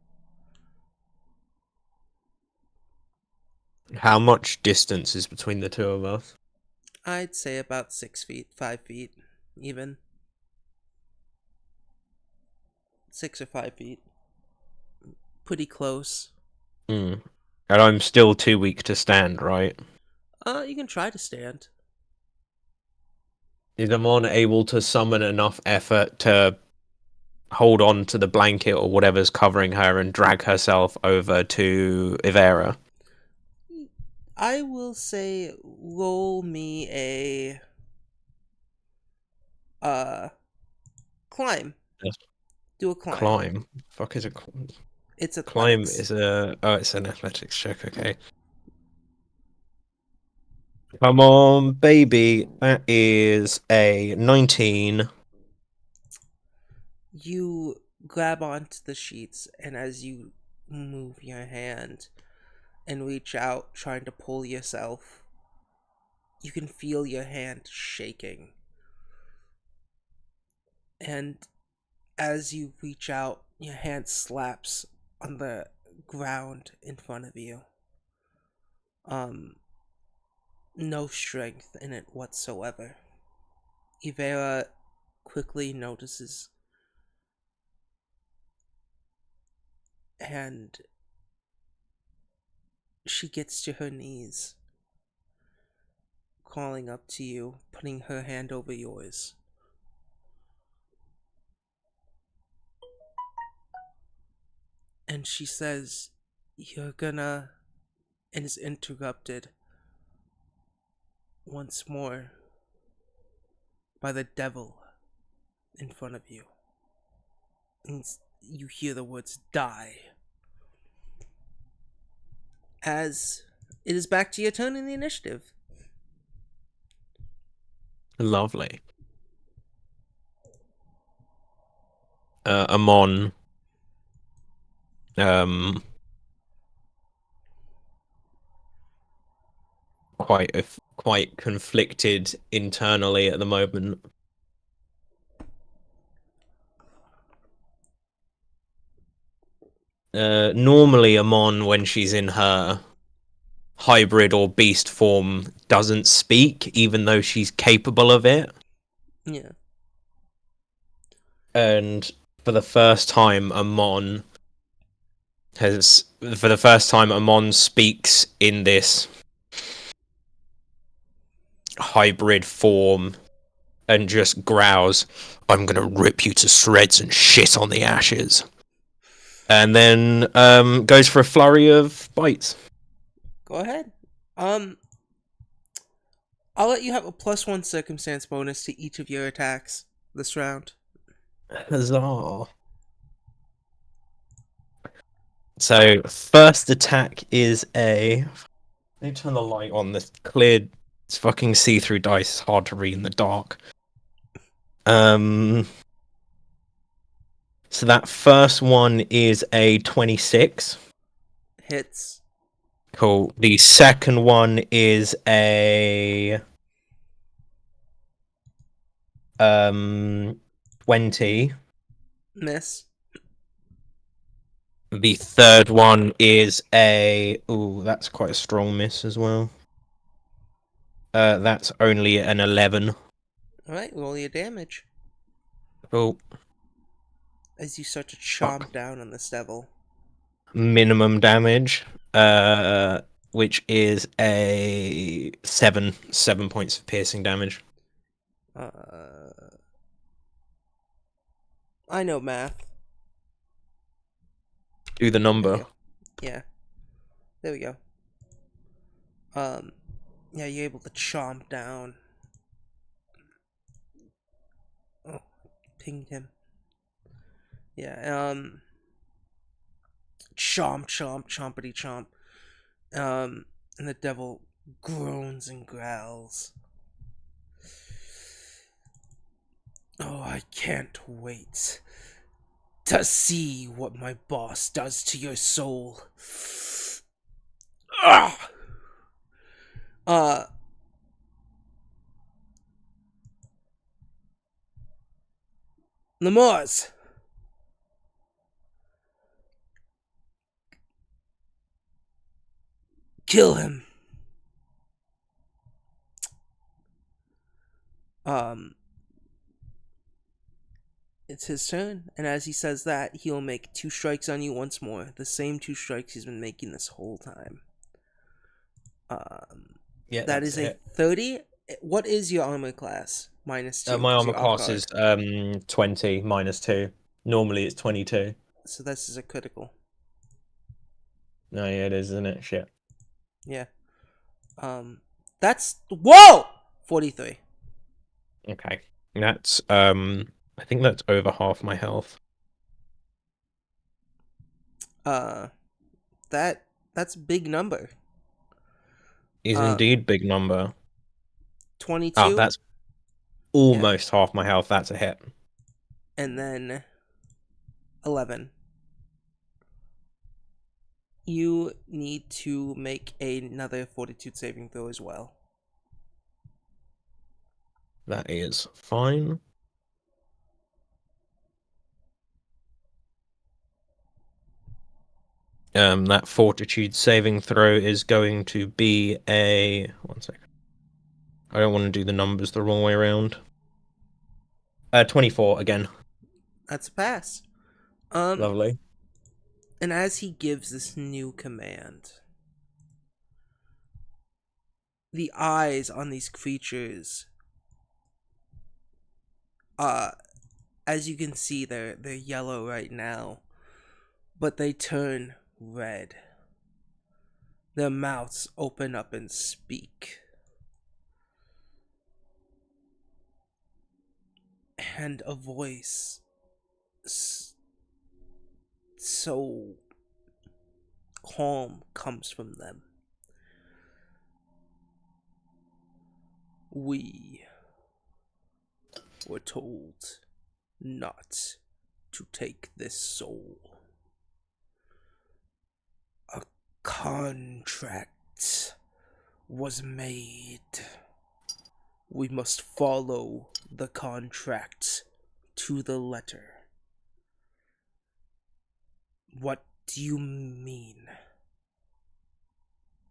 How much distance is between the two of us? I'd say about 6 feet, 5 feet, even 6 or 5 feet. Pretty close. Hmm. And I'm still too weak to stand, right? You can try to stand. Is Amon able to summon enough effort to hold on to the blanket or whatever's covering her and drag herself over to Ivera? I will say, roll me a uh climb. Yes. Do a climb. Climb. Fuck is a It's climb? athletics. Is a it's an athletics check. Okay. Come on, baby. That is a 19. You grab onto the sheets, and as you move your hand and reach out, trying to pull yourself, you can feel your hand shaking. And as you reach out, your hand slaps on the ground in front of you. Um, no strength in it whatsoever. Ivera quickly notices, and she gets to her knees, crawling up to you, putting her hand over yours. And she says, "You're gonna," and is interrupted once more by the devil in front of you. And you hear the words "die." As it is back to your turn in the initiative. Lovely. Amon um quite conflicted internally at the moment. Normally Amon, when she's in her hybrid or beast form, doesn't speak even though she's capable of it. Yeah. And for the first time Amon speaks in this hybrid form and just growls, "I'm gonna rip you to shreds and shit on the ashes." And then goes for a flurry of bites. Go ahead. Um, I'll let you have a +1 circumstance bonus to each of your attacks this round. Huzzah. So first attack is a. Let me turn the light on. This clear, it's fucking see-through dice. It's hard to read in the dark. Um. So that first one is a 26. Hits. Cool. The second one is a 20. Miss. The third one is a. Ooh, that's quite a strong miss as well. That's only an 11. Alright, roll your damage. Cool. As you start to Fuck. chomp down on this devil. Minimum damage. Which is a 7. 7 points of piercing damage. Uh, I know math. Do the There we number. go. Yeah. There we go. Um, yeah, you're able to chomp down. Oh, pinged him. Yeah, chomp, chomp, chompity chomp. And the devil groans and growls. Oh, I can't wait to see what my boss does to your soul. Ah! Uh, Lemurs, kill him. Um, It's his turn, and as he says that, he'll make 2 strikes on you once more. The same 2 strikes he's been making this whole time. Yeah, That that's is a it. 30. What is your armor class? -2, My because armor you're off class is guard. 20 -2. Normally it's 22. So this is a critical. No, yeah, it is, isn't it? Shit. Yeah. That's whoa 43. Okay. That's I think that's over half my health. Uh, that that's a big number. Is Uh, indeed big number. Oh, 22. that's Yeah, almost half my health. That's a hit. and then 11. You need to make another fortitude saving throw as well. That is fine. That fortitude saving throw is going to be a 1 second. I don't want to do the numbers the wrong way around. 24 again. That's a pass. Um, Lovely. and as he gives this new command, the eyes on these creatures, uh, as you can see, they're yellow right now, but they turn red. Their mouths open up and speak. And a voice so calm comes from them. We were told not to take this soul. A contract was made. We must follow the contract to the letter. What do you mean?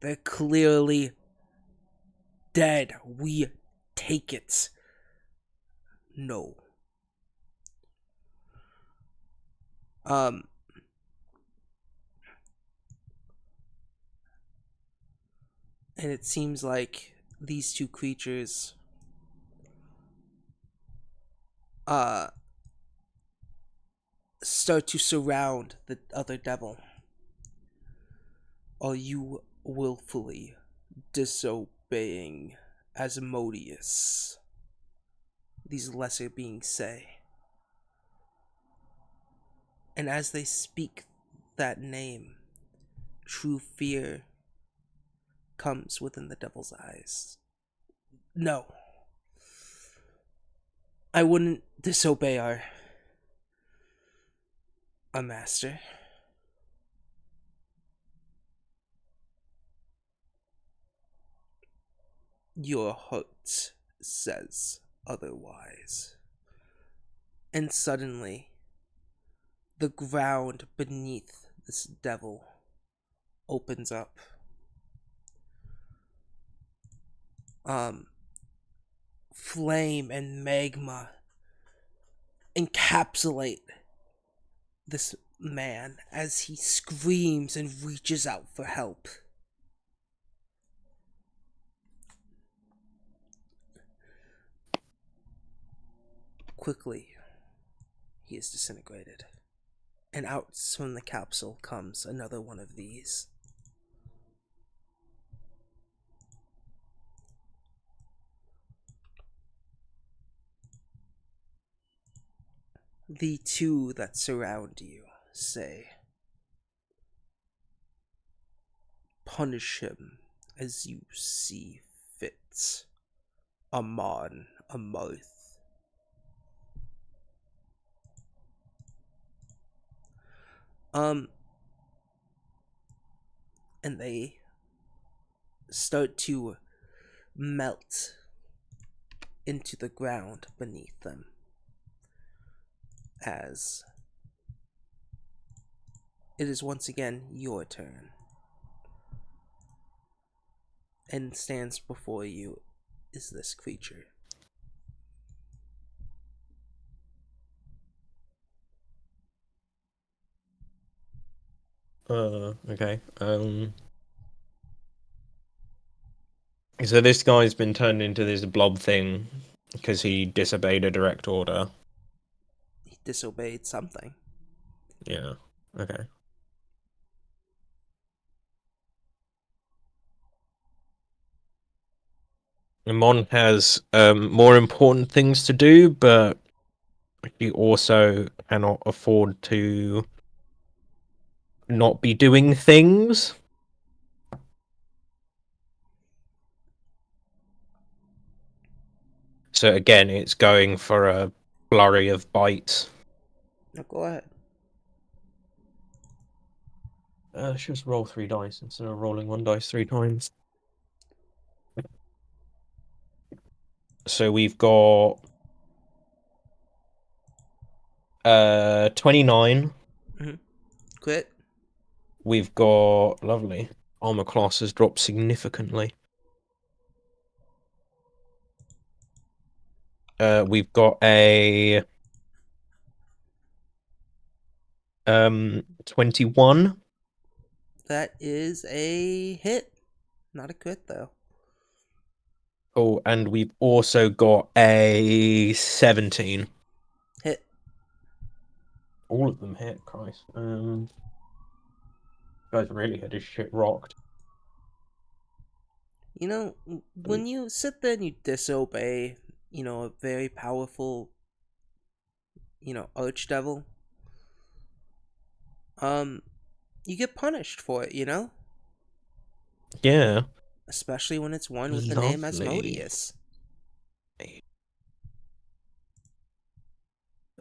They're clearly dead. We take it. No. And it seems like these 2 creatures start to surround the other devil. Are you willfully disobeying Asmodeus? These lesser beings say. And as they speak that name, true fear comes within the devil's eyes. No. I wouldn't disobey our master. Your heart says otherwise. And suddenly, the ground beneath this devil opens up. Flame and magma encapsulate this man as he screams and reaches out for help. Quickly, he is disintegrated. And out from the capsule comes another one of these. The 2 that surround you say, "Punish him as you see fit, Amon Amarth." And they start to melt into the ground beneath them as it is once again your turn. And stands before you is this creature. Okay. So this guy's been turned into this blob thing because he disobeyed a direct order. He disobeyed something. Yeah. Okay. Amon has more important things to do, but he also cannot afford to not be doing things. So again, it's going for a flurry of bites. Now go ahead. Let's just roll 3 dice instead of rolling 1 dice 3 times. So we've got 29. Mm-hmm. Quit. We've got lovely. Armor class has dropped significantly. We've got a 21. That is a hit. Not a crit, though. Oh, and we've also got a 17. Hit. All of them hit, Christ. Guys really had his shit rocked. You know, when you sit there and you disobey, a very powerful, archdevil, um, you get punished for it. Yeah. Especially when it's one with the name Lovely. Asmodeus.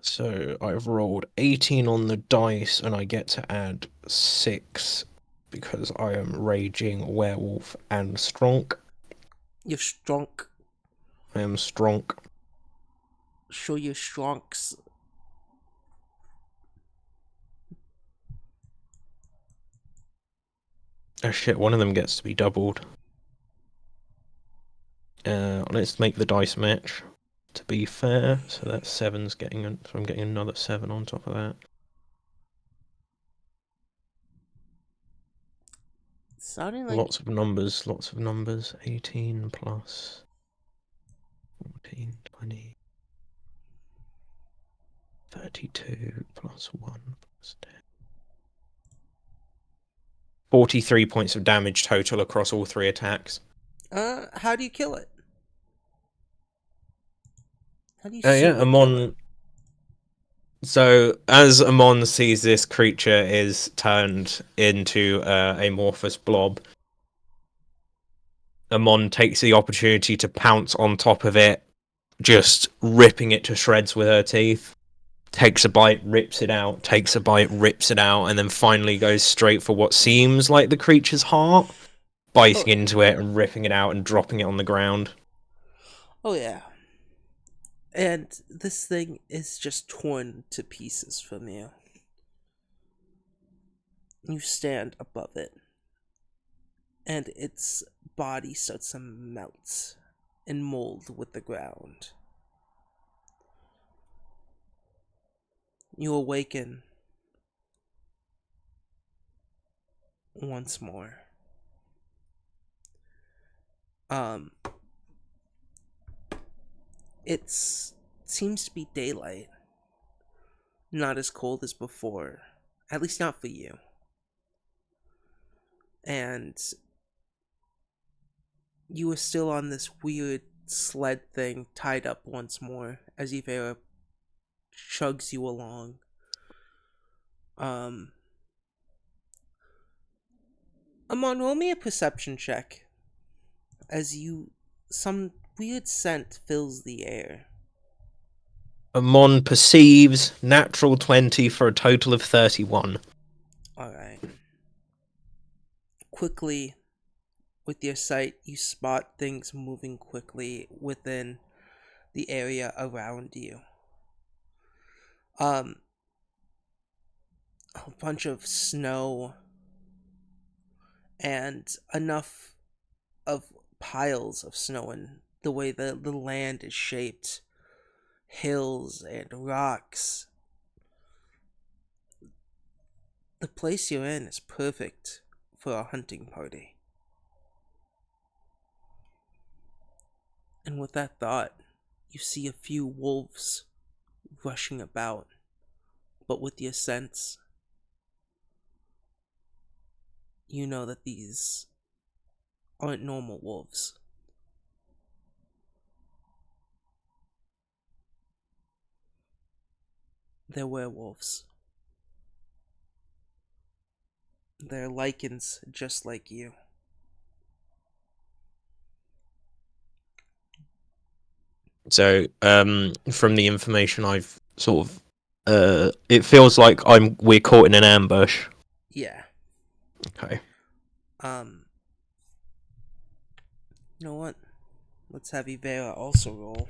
So I've rolled 18 on the dice and I get to add 6 because I am raging werewolf and strong. You're strong. I am strong. Show your strongs. Oh shit, one of them gets to be doubled. Let's make the dice match to be fair. So that's 7's getting, so I'm getting another 7 on top of that. Sounding like Lots of numbers, 18 plus 14, 20, 32 plus 1 plus 10. 43 points of damage total across all 3 attacks. how do you kill it? How do you Yeah, super kill it? Amon. So as Amon sees this creature is turned into a amorphous blob, Amon takes the opportunity to pounce on top of it, just ripping it to shreds with her teeth. Takes a bite, rips it out, takes a bite, rips it out, and then finally goes straight for what seems like the creature's heart, Oh, biting into it and ripping it out and dropping it on the ground. oh yeah. And this thing is just torn to pieces from you. You stand above it, and its body starts to melt and mold with the ground. You awaken once more. Um, it seems to be daylight, not as cold as before, at least not for you. And you are still on this weird sled thing tied up once more as Ivera chugs you along. Um, Amon, roll me a perception check as some weird scent fills the air. Amon perceives natural 20 for a total of 31. Alright. Quickly, with your sight, you spot things moving quickly within the area around you. A bunch of snow and enough of piles of snow and the way the land is shaped, hills and rocks. The place you're in is perfect for a hunting party. And with that thought, you see a few wolves rushing about, but with your sense, you know that these aren't normal wolves. They're werewolves. They're lycans just like you. So, from the information I've sort of, it feels like we're caught in an ambush. Yeah. Okay. Um, you know what? Let's have Ivera also roll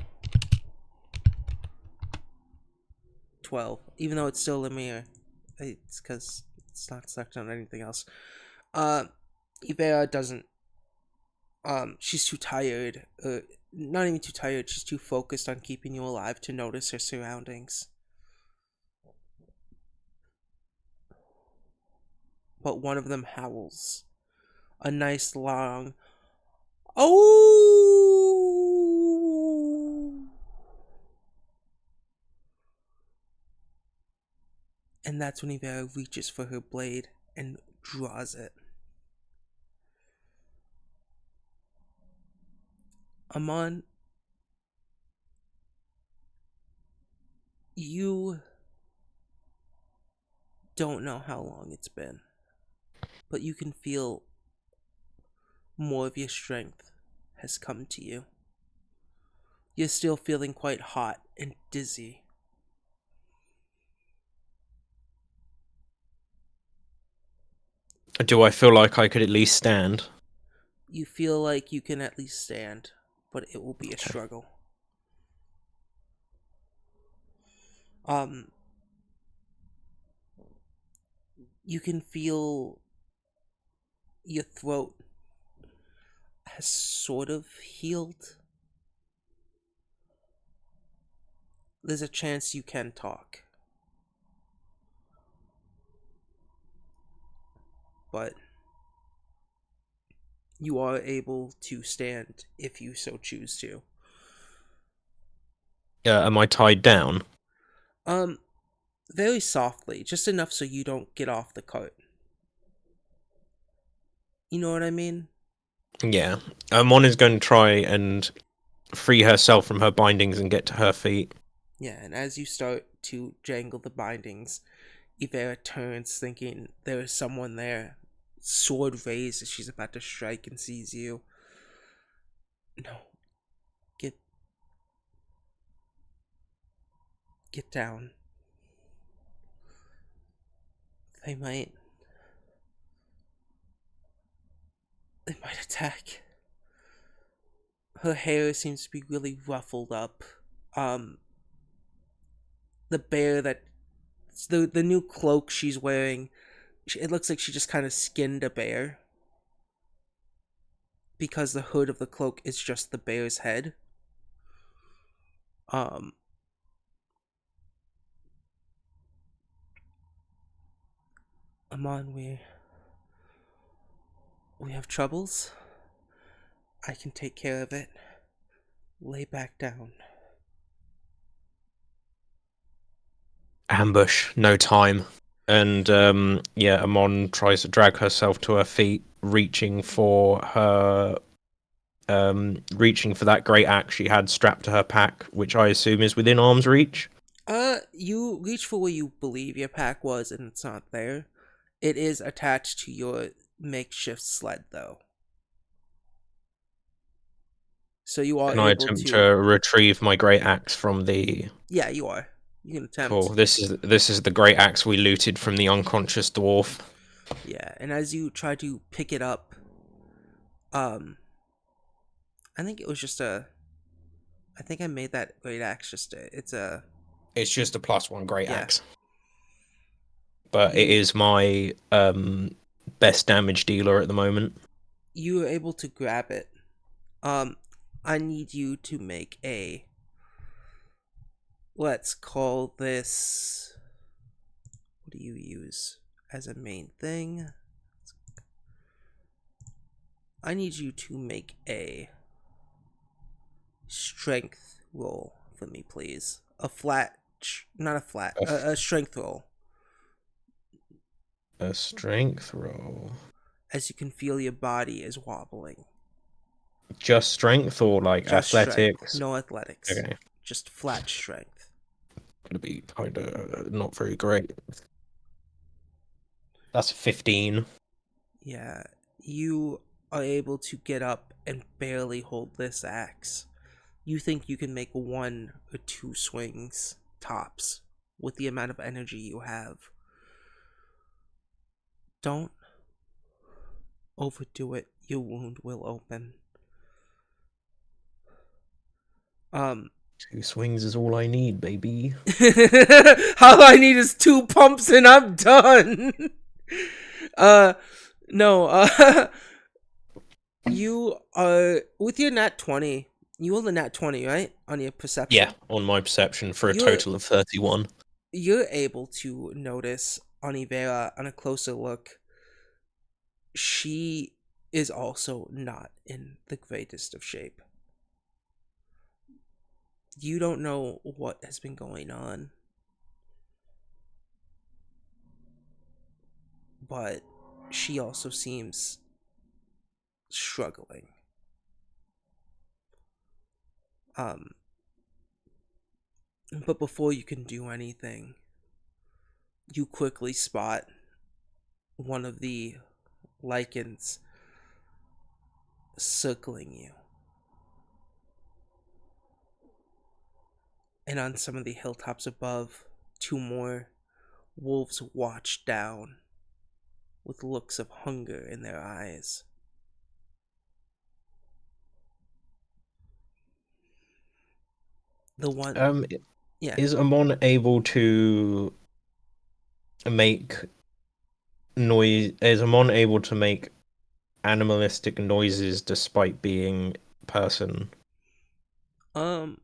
12. Even though it's still Lemire. It's because it's not stuck on anything else. Uh, Ivera doesn't. She's too tired. Not even too tired. She's too focused on keeping you alive to notice her surroundings. But one of them howls. A nice long. Oh! And that's when Ivera reaches for her blade and draws it. Amon, you don't know how long it's been, but you can feel more of your strength has come to you. You're still feeling quite hot and dizzy. Do I feel like I could at least stand? You feel like you can at least stand, but it will be a Okay. struggle. Um, you can feel your throat has sort of healed. There's a chance you can talk, but you are able to stand if you so choose to. Am I tied down? Um, very softly, just enough so you don't get off the cart. You know what I mean? Yeah. Mon is going to try and free herself from her bindings and get to her feet. Yeah, and as you start to jangle the bindings, Ivera turns, thinking there is someone there. Sword raised as she's about to strike and sees you. No, get get down. They might they might attack. Her hair seems to be really ruffled up. Um, the bear that the new cloak she's wearing, it looks like she just kind of skinned a bear because the hood of the cloak is just the bear's head. Um, Amon, we have troubles. I can take care of it. Lay back down. Ambush, no time. And yeah, Amon tries to drag herself to her feet, reaching for that great axe she had strapped to her pack, which I assume is within arm's reach. You reach for where you believe your pack was, and it's not there. It is attached to your makeshift sled, though. So you are Can I able attempt to to. retrieve my great axe from the? Yeah, you are. You can Cool. attempt. This is the great axe we looted from the unconscious dwarf. Yeah, and as you try to pick it up, um, I think it was just a. I think I made that great axe just a. It's a. It's just a +1 great Yeah. axe, but it You is my best damage dealer at the moment. you are able to grab it. Um, I need you to make a. Let's call this. What do you use as a main thing. I need you to make a strength roll for me, please. A flat, not a flat, A, f- a strength roll. a strength roll. As you can feel your body is wobbling. Just strength or like Just strength, athletics? no athletics. Okay, Just flat strength. gonna be kind of not very great. That's 15. Yeah, you are able to get up and barely hold this axe. You think you can make one or two swings, tops, with the amount of energy you have. Don't overdo it. Your wound will open. Um, 2 swings is all I need, baby. all I need is 2 pumps and I'm done. uh, no. You are with your nat 20. You rolled a nat 20, right? On your Yeah, perception. on my perception for a You're total of 31. you're able to notice on Ivera on a closer look. She is also not in the greatest of shape. You don't know what has been going on, but she also seems struggling. Um, but before you can do anything, you quickly spot one of the lichens circling you. And on some of the hilltops above, 2 more wolves watch down with looks of hunger in their eyes. The one, Um, yeah. is Amon able to make noise? Is Amon able to make animalistic noises despite being person? Um,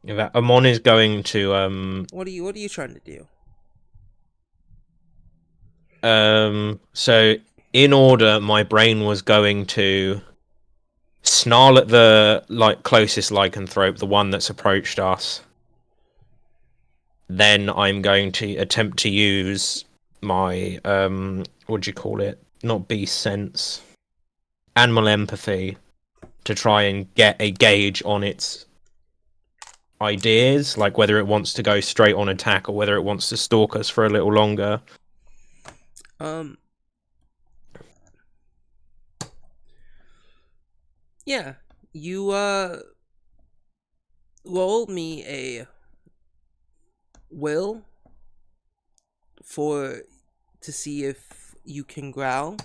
That Amon is going to what are you trying to do? so in order my brain was going to snarl at the like closest lycanthrope, the one that's approached us. Then I'm going to attempt to use my what do you call it? Not beast sense, animal empathy to try and get a gauge on its ideas, like whether it wants to go straight on attack or whether it wants to stalk us for a little longer. Um, yeah. You roll me a will for to see if you can growl,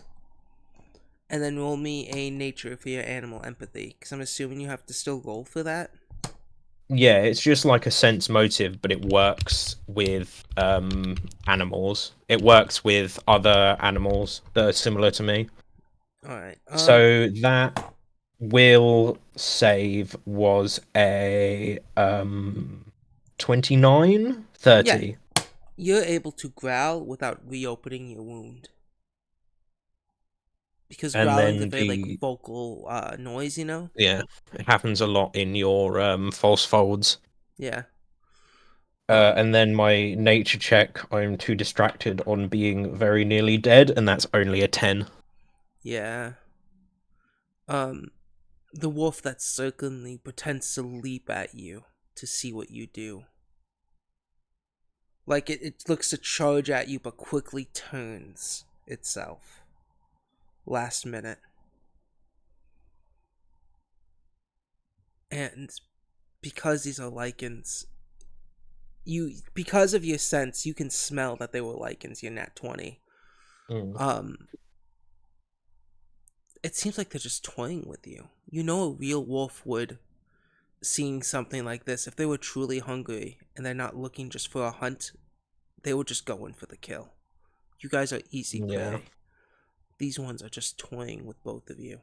and then roll me a nature for your animal empathy, because I'm assuming you have to still roll for that. Yeah, it's just like a sense motive, but it works with animals. It works with other animals that are similar to me. All right. So that will save was a 29, Yeah, 30. you're able to growl without reopening your wound, because And growling's a then very like the vocal noise, you know. yeah, it happens a lot in your false folds. Yeah. Um. And then my nature check, I'm too distracted on being very nearly dead, and that's only a 10. Yeah. Um. The wolf that certainly pretends to leap at you to see what you do. Like it looks to charge at you, but quickly turns itself. Last minute. And because these are lichens, because of your sense, you can smell that they were lichens. You're nat 20. Mm. Um, it seems like they're just toying with you. You know, a real wolf would, seeing something like this, if they were truly hungry and they're not looking just for a hunt, they would just go in for the kill. You guys are easy Yeah. prey. These ones are just toying with both of you.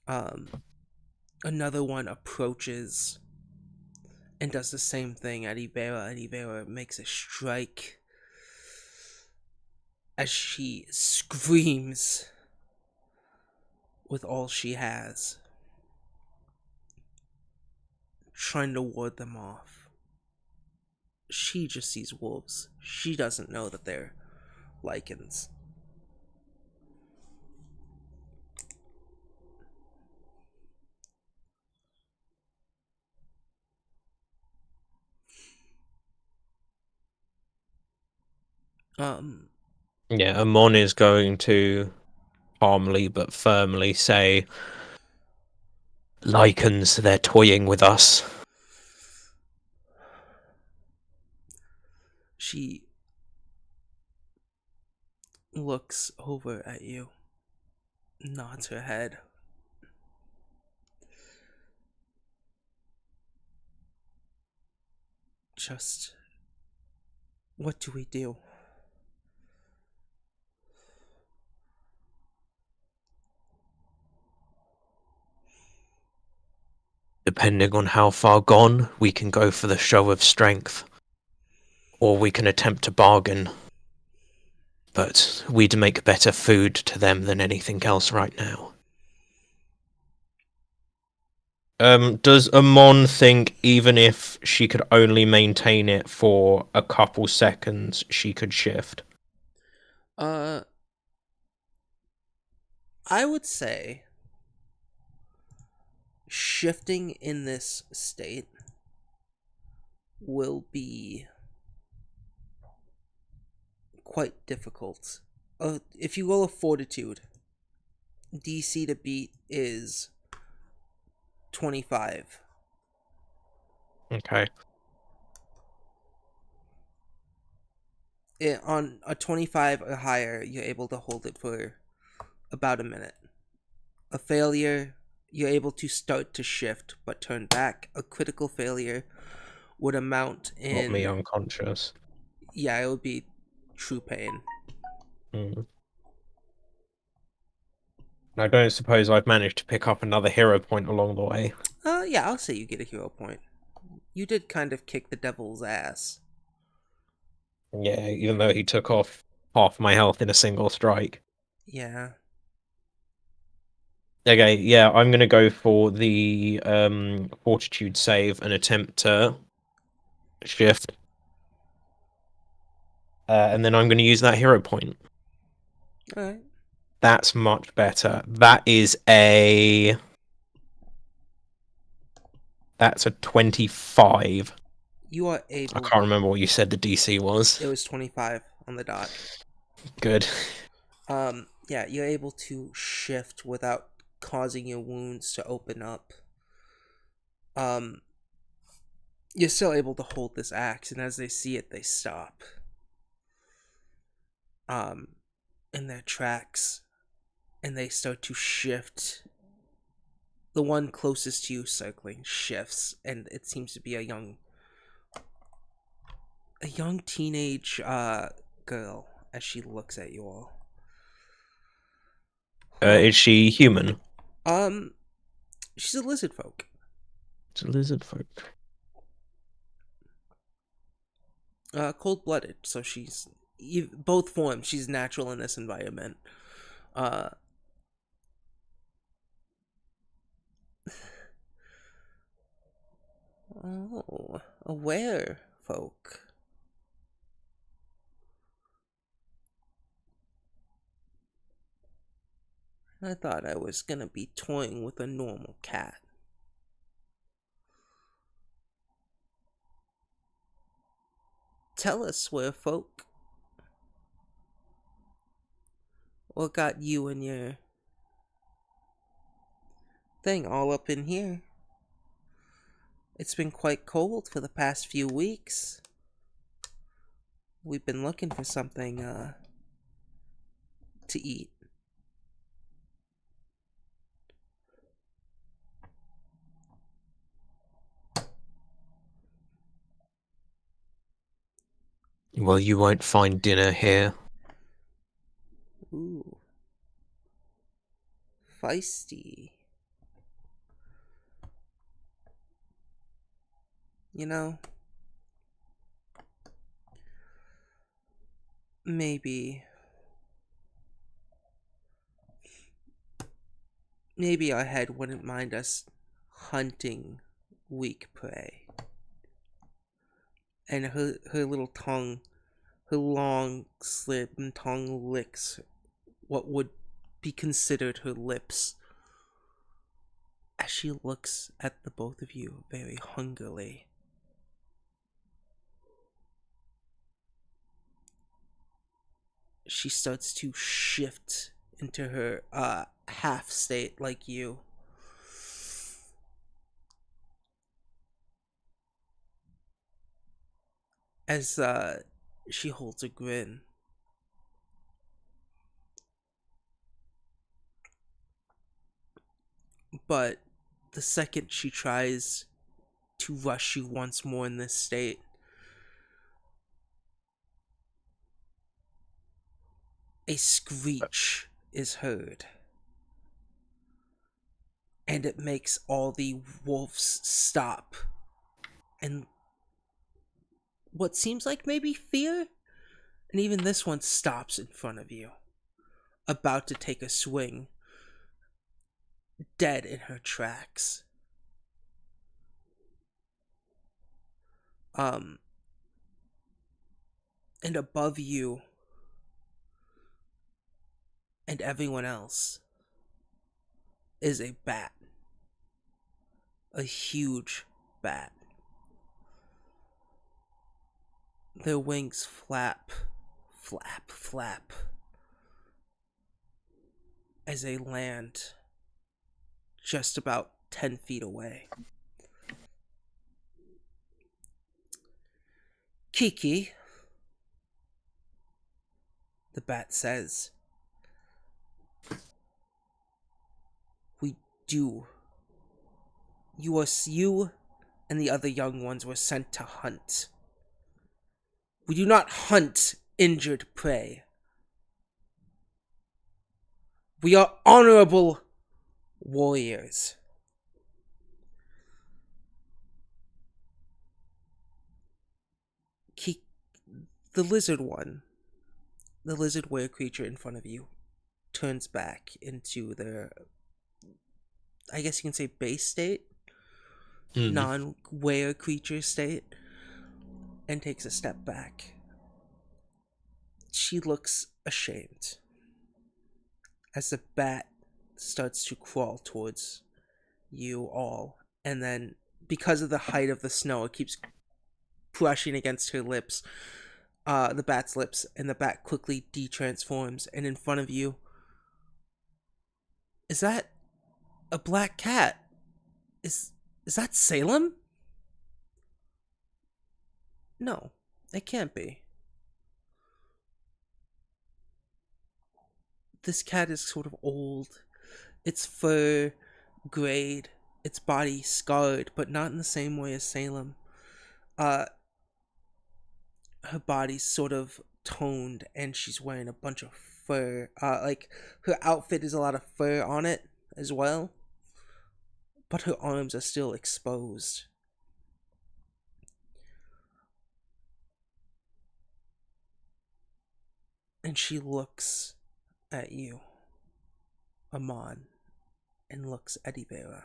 Um, Another one approaches and does the same thing at Ibera, and Ibera makes a strike as she screams with all she has, trying to ward them off. She just sees wolves. She doesn't know that they're lichens. Um, Yeah, Amon is going to calmly but firmly say, "Lycans, they're toying with us." she looks over at you, nods her head. Just, what do we do? Depending on how far gone, we can go for the show of strength, or we can attempt to bargain. But we'd make better food to them than anything else right now. Does Amon think even if she could only maintain it for a couple seconds, she could shift? Uh, I would say shifting in this state will be quite difficult. If you roll a fortitude, DC to beat is 25. Okay. On a 25 or higher, you're able to hold it for about a minute. A failure, you're able to start to shift but turn back. A critical failure would amount Got me in, unconscious. yeah, it would be true pain. Mm. I don't suppose I've managed to pick up another hero point along the way. Yeah, I'll say you get a hero point. You did kind of kick the devil's ass. Yeah, even though he took off half my health in a single strike. Yeah. Okay, yeah, I'm gonna go for the fortitude save and attempt to shift. And then I'm gonna use that hero point. Alright. That's much better. That's a 25. You are I able. can't remember what you said the DC was. It was 25 on the dot. Good. Yeah, you're able to shift without causing your wounds to open up. Um, you're still able to hold this axe, and as they see it, they stop. Um, in their tracks, and they start to shift. The one closest to you circling shifts, and it seems to be a young teenage girl as she looks at you all. Is she human? Um, she's a lizard folk. It's a lizard folk. Cold blooded, so she's both forms. She's natural in this environment. Uh, oh, aware folk. I thought I was gonna be toying with a normal cat. Tell us, where folk. What got you and your thing all up in here? It's been quite cold for the past few weeks. We've been looking for something to eat. Well, you won't find dinner here. Ooh, feisty. You know, maybe our head wouldn't mind us hunting weak prey. And her little tongue, her long slim tongue licks what would be considered her lips as she looks at the both of you very hungrily. She starts to shift into her half state like you. As she holds a grin. But the second she tries to rush you once more in this state, a screech is heard. And it makes all the wolves stop. And what seems like maybe fear? And even this one stops in front of you, about to take a swing, dead in her tracks. And above you and everyone else is a bat. A huge bat. Their wings flap, flap, flap as they land just about 10 feet away. Kiki, the bat says, we do. You and the other young ones were sent to hunt. We do not hunt injured prey. We are honorable warriors. The lizard one, the lizard were creature in front of you, turns back into their, I guess you can say, base state, non-were creature state, and takes a step back. She looks ashamed as the bat starts to crawl towards you all, and then because of the height of the snow, it keeps brushing against her lips, the bat's lips, and the bat quickly detransforms, and in front of you, is that a black cat? Is that Salem? No, it can't be. This cat is sort of old. Its fur grayed, its body scarred, but not in the same way as Salem. Her body's sort of toned, and she's wearing a bunch of fur. Like, her outfit is a lot of fur on it as well, but her arms are still exposed. And she looks at you, Amon, and looks at Ibera.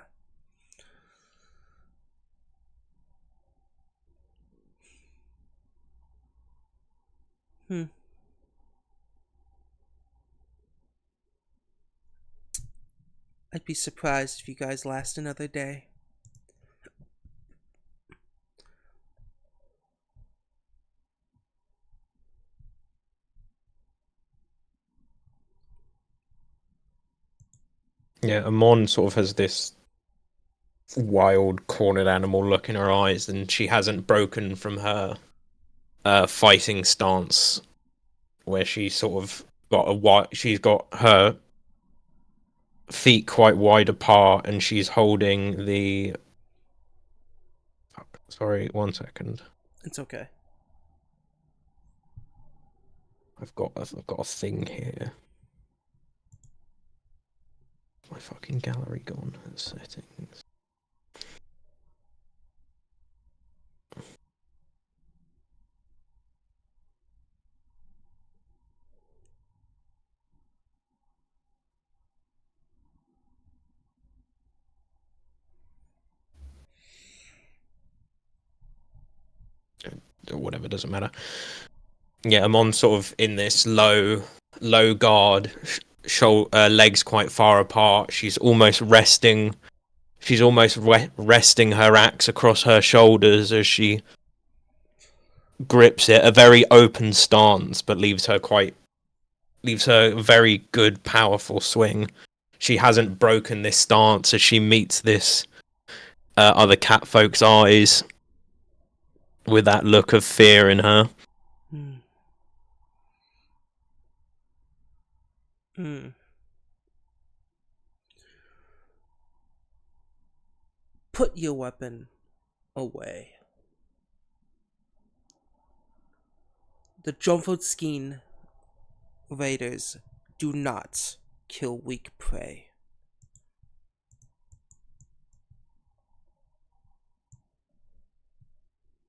I'd be surprised if you guys last another day. Yeah, Amon sort of has this wild, cornered animal look in her eyes, and she hasn't broken from her fighting stance, where she sort of got a wide. She's got her feet quite wide apart, and she's holding the. Sorry, 1 second. It's okay. I've got a thing here. My fucking gallery gone. Settings. or whatever, doesn't matter. Yeah, Amon's sort of in this low guard, legs quite far apart. She's almost resting. Resting her axe across her shoulders as she grips it. A very open stance, but leaves her a very good, powerful swing. She hasn't broken this stance as she meets this other catfolk's eyes with that look of fear in her. Hmm. Hmm. Put your weapon away. The Jomfotskin raiders do not kill weak prey.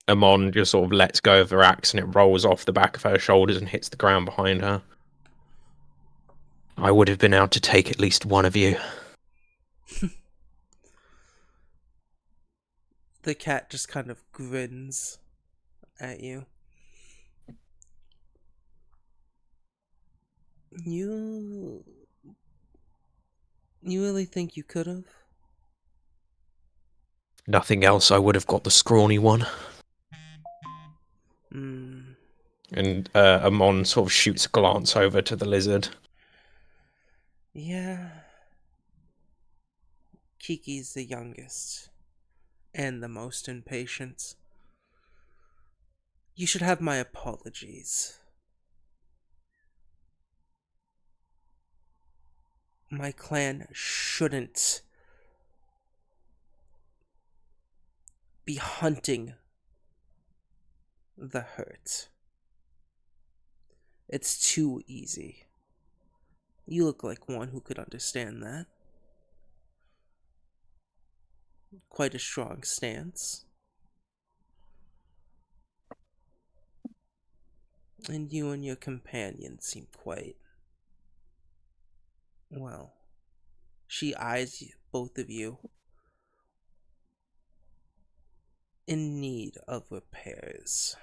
Amon just sort of lets go of her axe and it rolls off the back of her shoulders and hits the ground behind her. I would have been able to take at least one of you. The cat just kind of grins at you. You. You really think you could have? Nothing else, I would have got the scrawny one. Hmm. And Amon sort of shoots a glance over to the lizard. Yeah. Kiki's the youngest. And the most impatient. You should have my apologies. My clan shouldn't be hunting the hurt. It's too easy. You look like one who could understand that. Quite a strong stance. And you and your companion seem quite... well. She eyes both of you in need of repairs.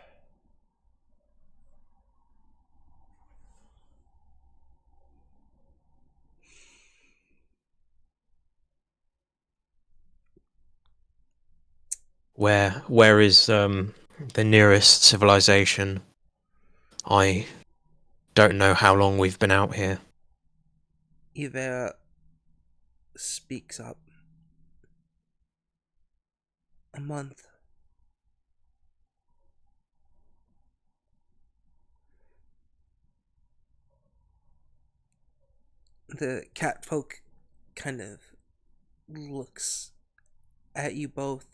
Where is the nearest civilization? I don't know how long we've been out here. Ivera speaks up. A month. The catfolk kind of looks at you both.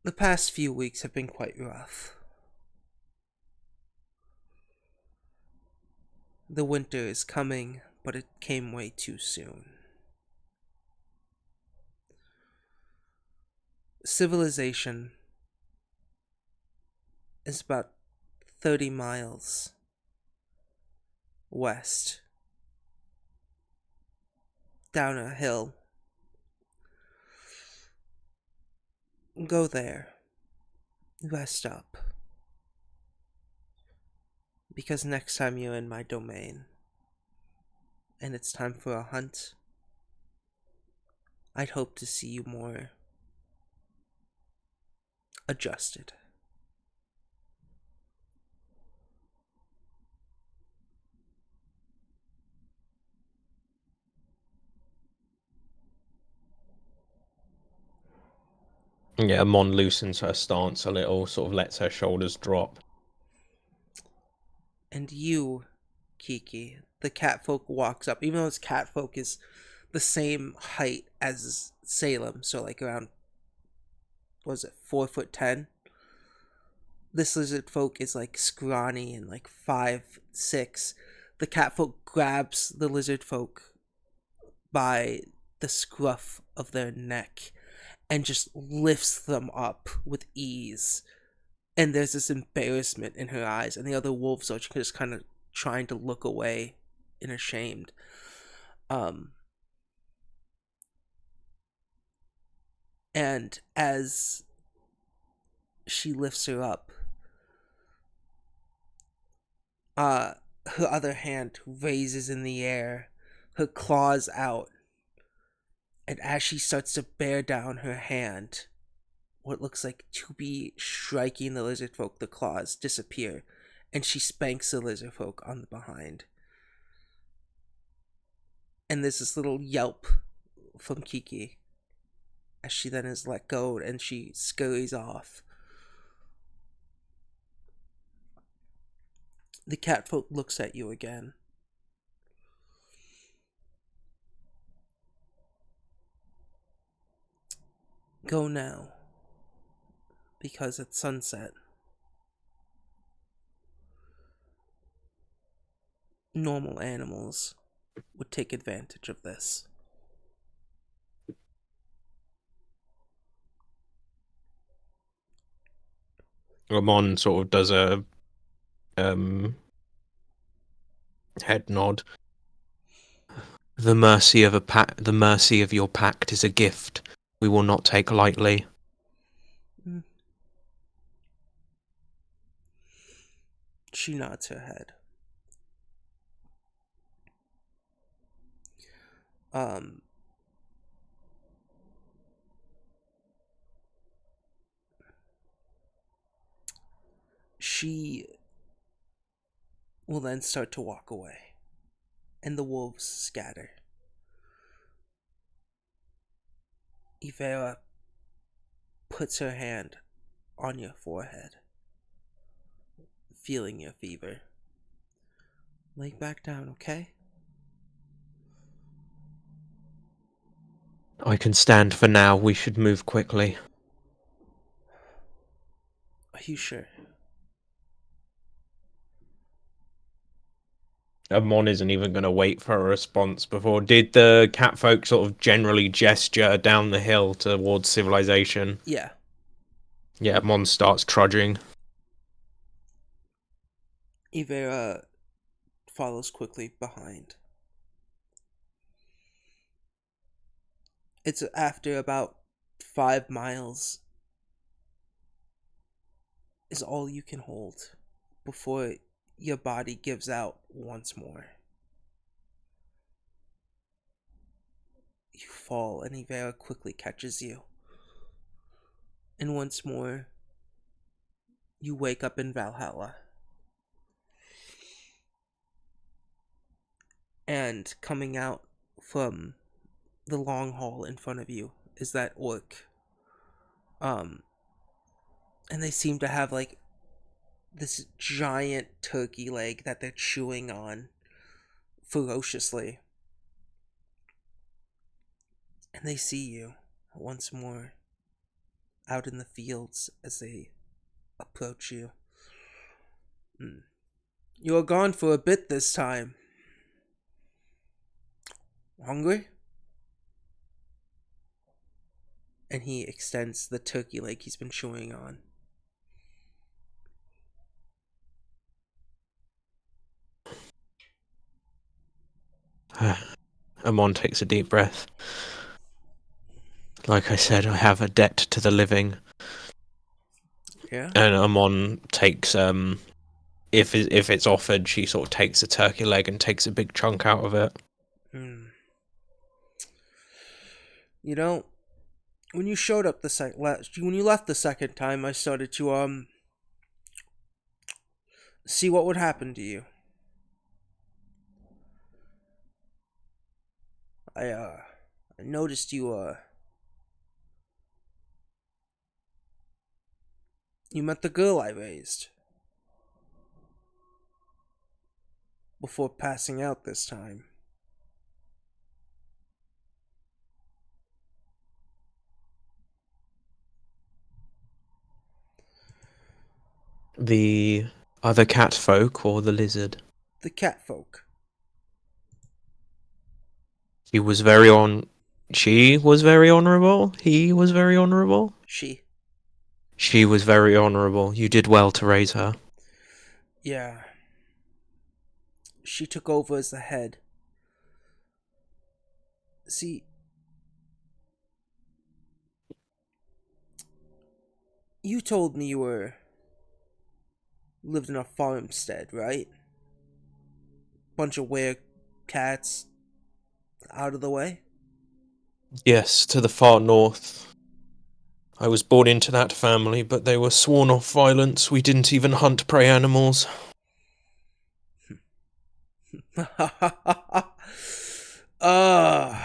The past few weeks have been quite rough. The winter is coming, but it came way too soon. Civilization is about 30 miles west, down a hill. Go there. Rest up. Because next time you're in my domain, and it's time for a hunt, I'd hope to see you more adjusted. Yeah, Amon loosens her stance a little, sort of lets her shoulders drop. And you, Kiki, the catfolk walks up, even though his catfolk is the same height as Salem, so like around, what was it, 4'10"? This lizard folk is like scrawny and like 5'6". The catfolk grabs the lizard folk by the scruff of their neck and just lifts them up with ease. And there's this embarrassment in her eyes, and the other wolves are just kind of trying to look away and ashamed. Um, And as she lifts her up, uh, her other hand raises in the air, her claws out, and as she starts to bear down her hand, what looks like to be striking the lizard folk, the claws disappear, and she spanks the lizard folk on the behind. And there's this little yelp from Kiki as she then is let go and she scurries off. The catfolk looks at you again. Go now, because at sunset, normal animals would take advantage of this. Ramon sort of does a um, head nod. The mercy of the mercy of your pact is a gift we will not take lightly. Mm. She nods her head. Um, she will then start to walk away, and the wolves scatter. Ivera puts her hand on your forehead, feeling your fever. Lay back down, okay? I can stand for now. We should move quickly. Are you sure? Amon isn't even going to wait for a response before. Did the catfolk sort of generally gesture down the hill towards civilization? Yeah. Yeah, Amon starts trudging. Ivera follows quickly behind. It's after about 5 miles is all you can hold before your body gives out once more. You fall and Ivera quickly catches you. And once more, you wake up in Valhalla. And coming out from the long hall in front of you is that orc. And they seem to have like this giant turkey leg that they're chewing on ferociously. And they see you once more out in the fields as they approach you. You are gone for a bit this time. Hungry? And he extends the turkey leg he's been chewing on. Amon takes a deep breath. Like I said, I have a debt to the living. Yeah? And Amon takes if it's offered, she sort of takes a turkey leg and takes a big chunk out of it. Hmm. You know, when you showed up when you left the second time, I started to see what would happen to you. I noticed you met the girl I raised before passing out this time. The other cat folk or the lizard? The cat folk. He was very on. She was very honourable. He was very honourable. She. She was very honourable. You did well to raise her. Yeah. She took over as the head. See, You told me you lived in a farmstead, right? Bunch of were cats out of the way? Yes, to the far north. I was born into that family, but they were sworn off violence. We didn't even hunt prey animals. uh, a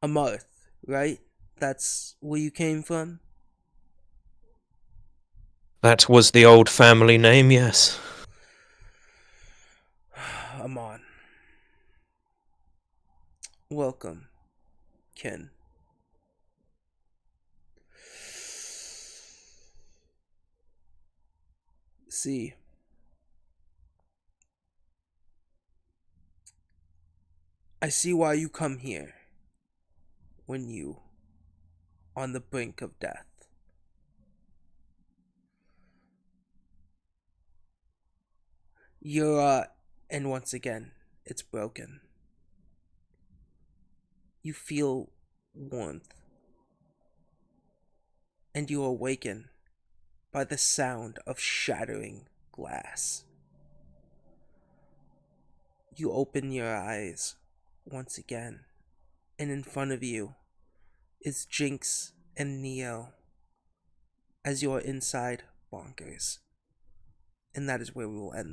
Marth, right? That's where you came from? That was the old family name, yes. Amon. Welcome, Ken. See, I see why you come here when you on the brink of death. You're and once again, it's broken. You feel warmth, and you awaken by the sound of shattering glass. You open your eyes once again, and in front of you is Jinx and Neo as you are inside Bonkers. And that is where we will end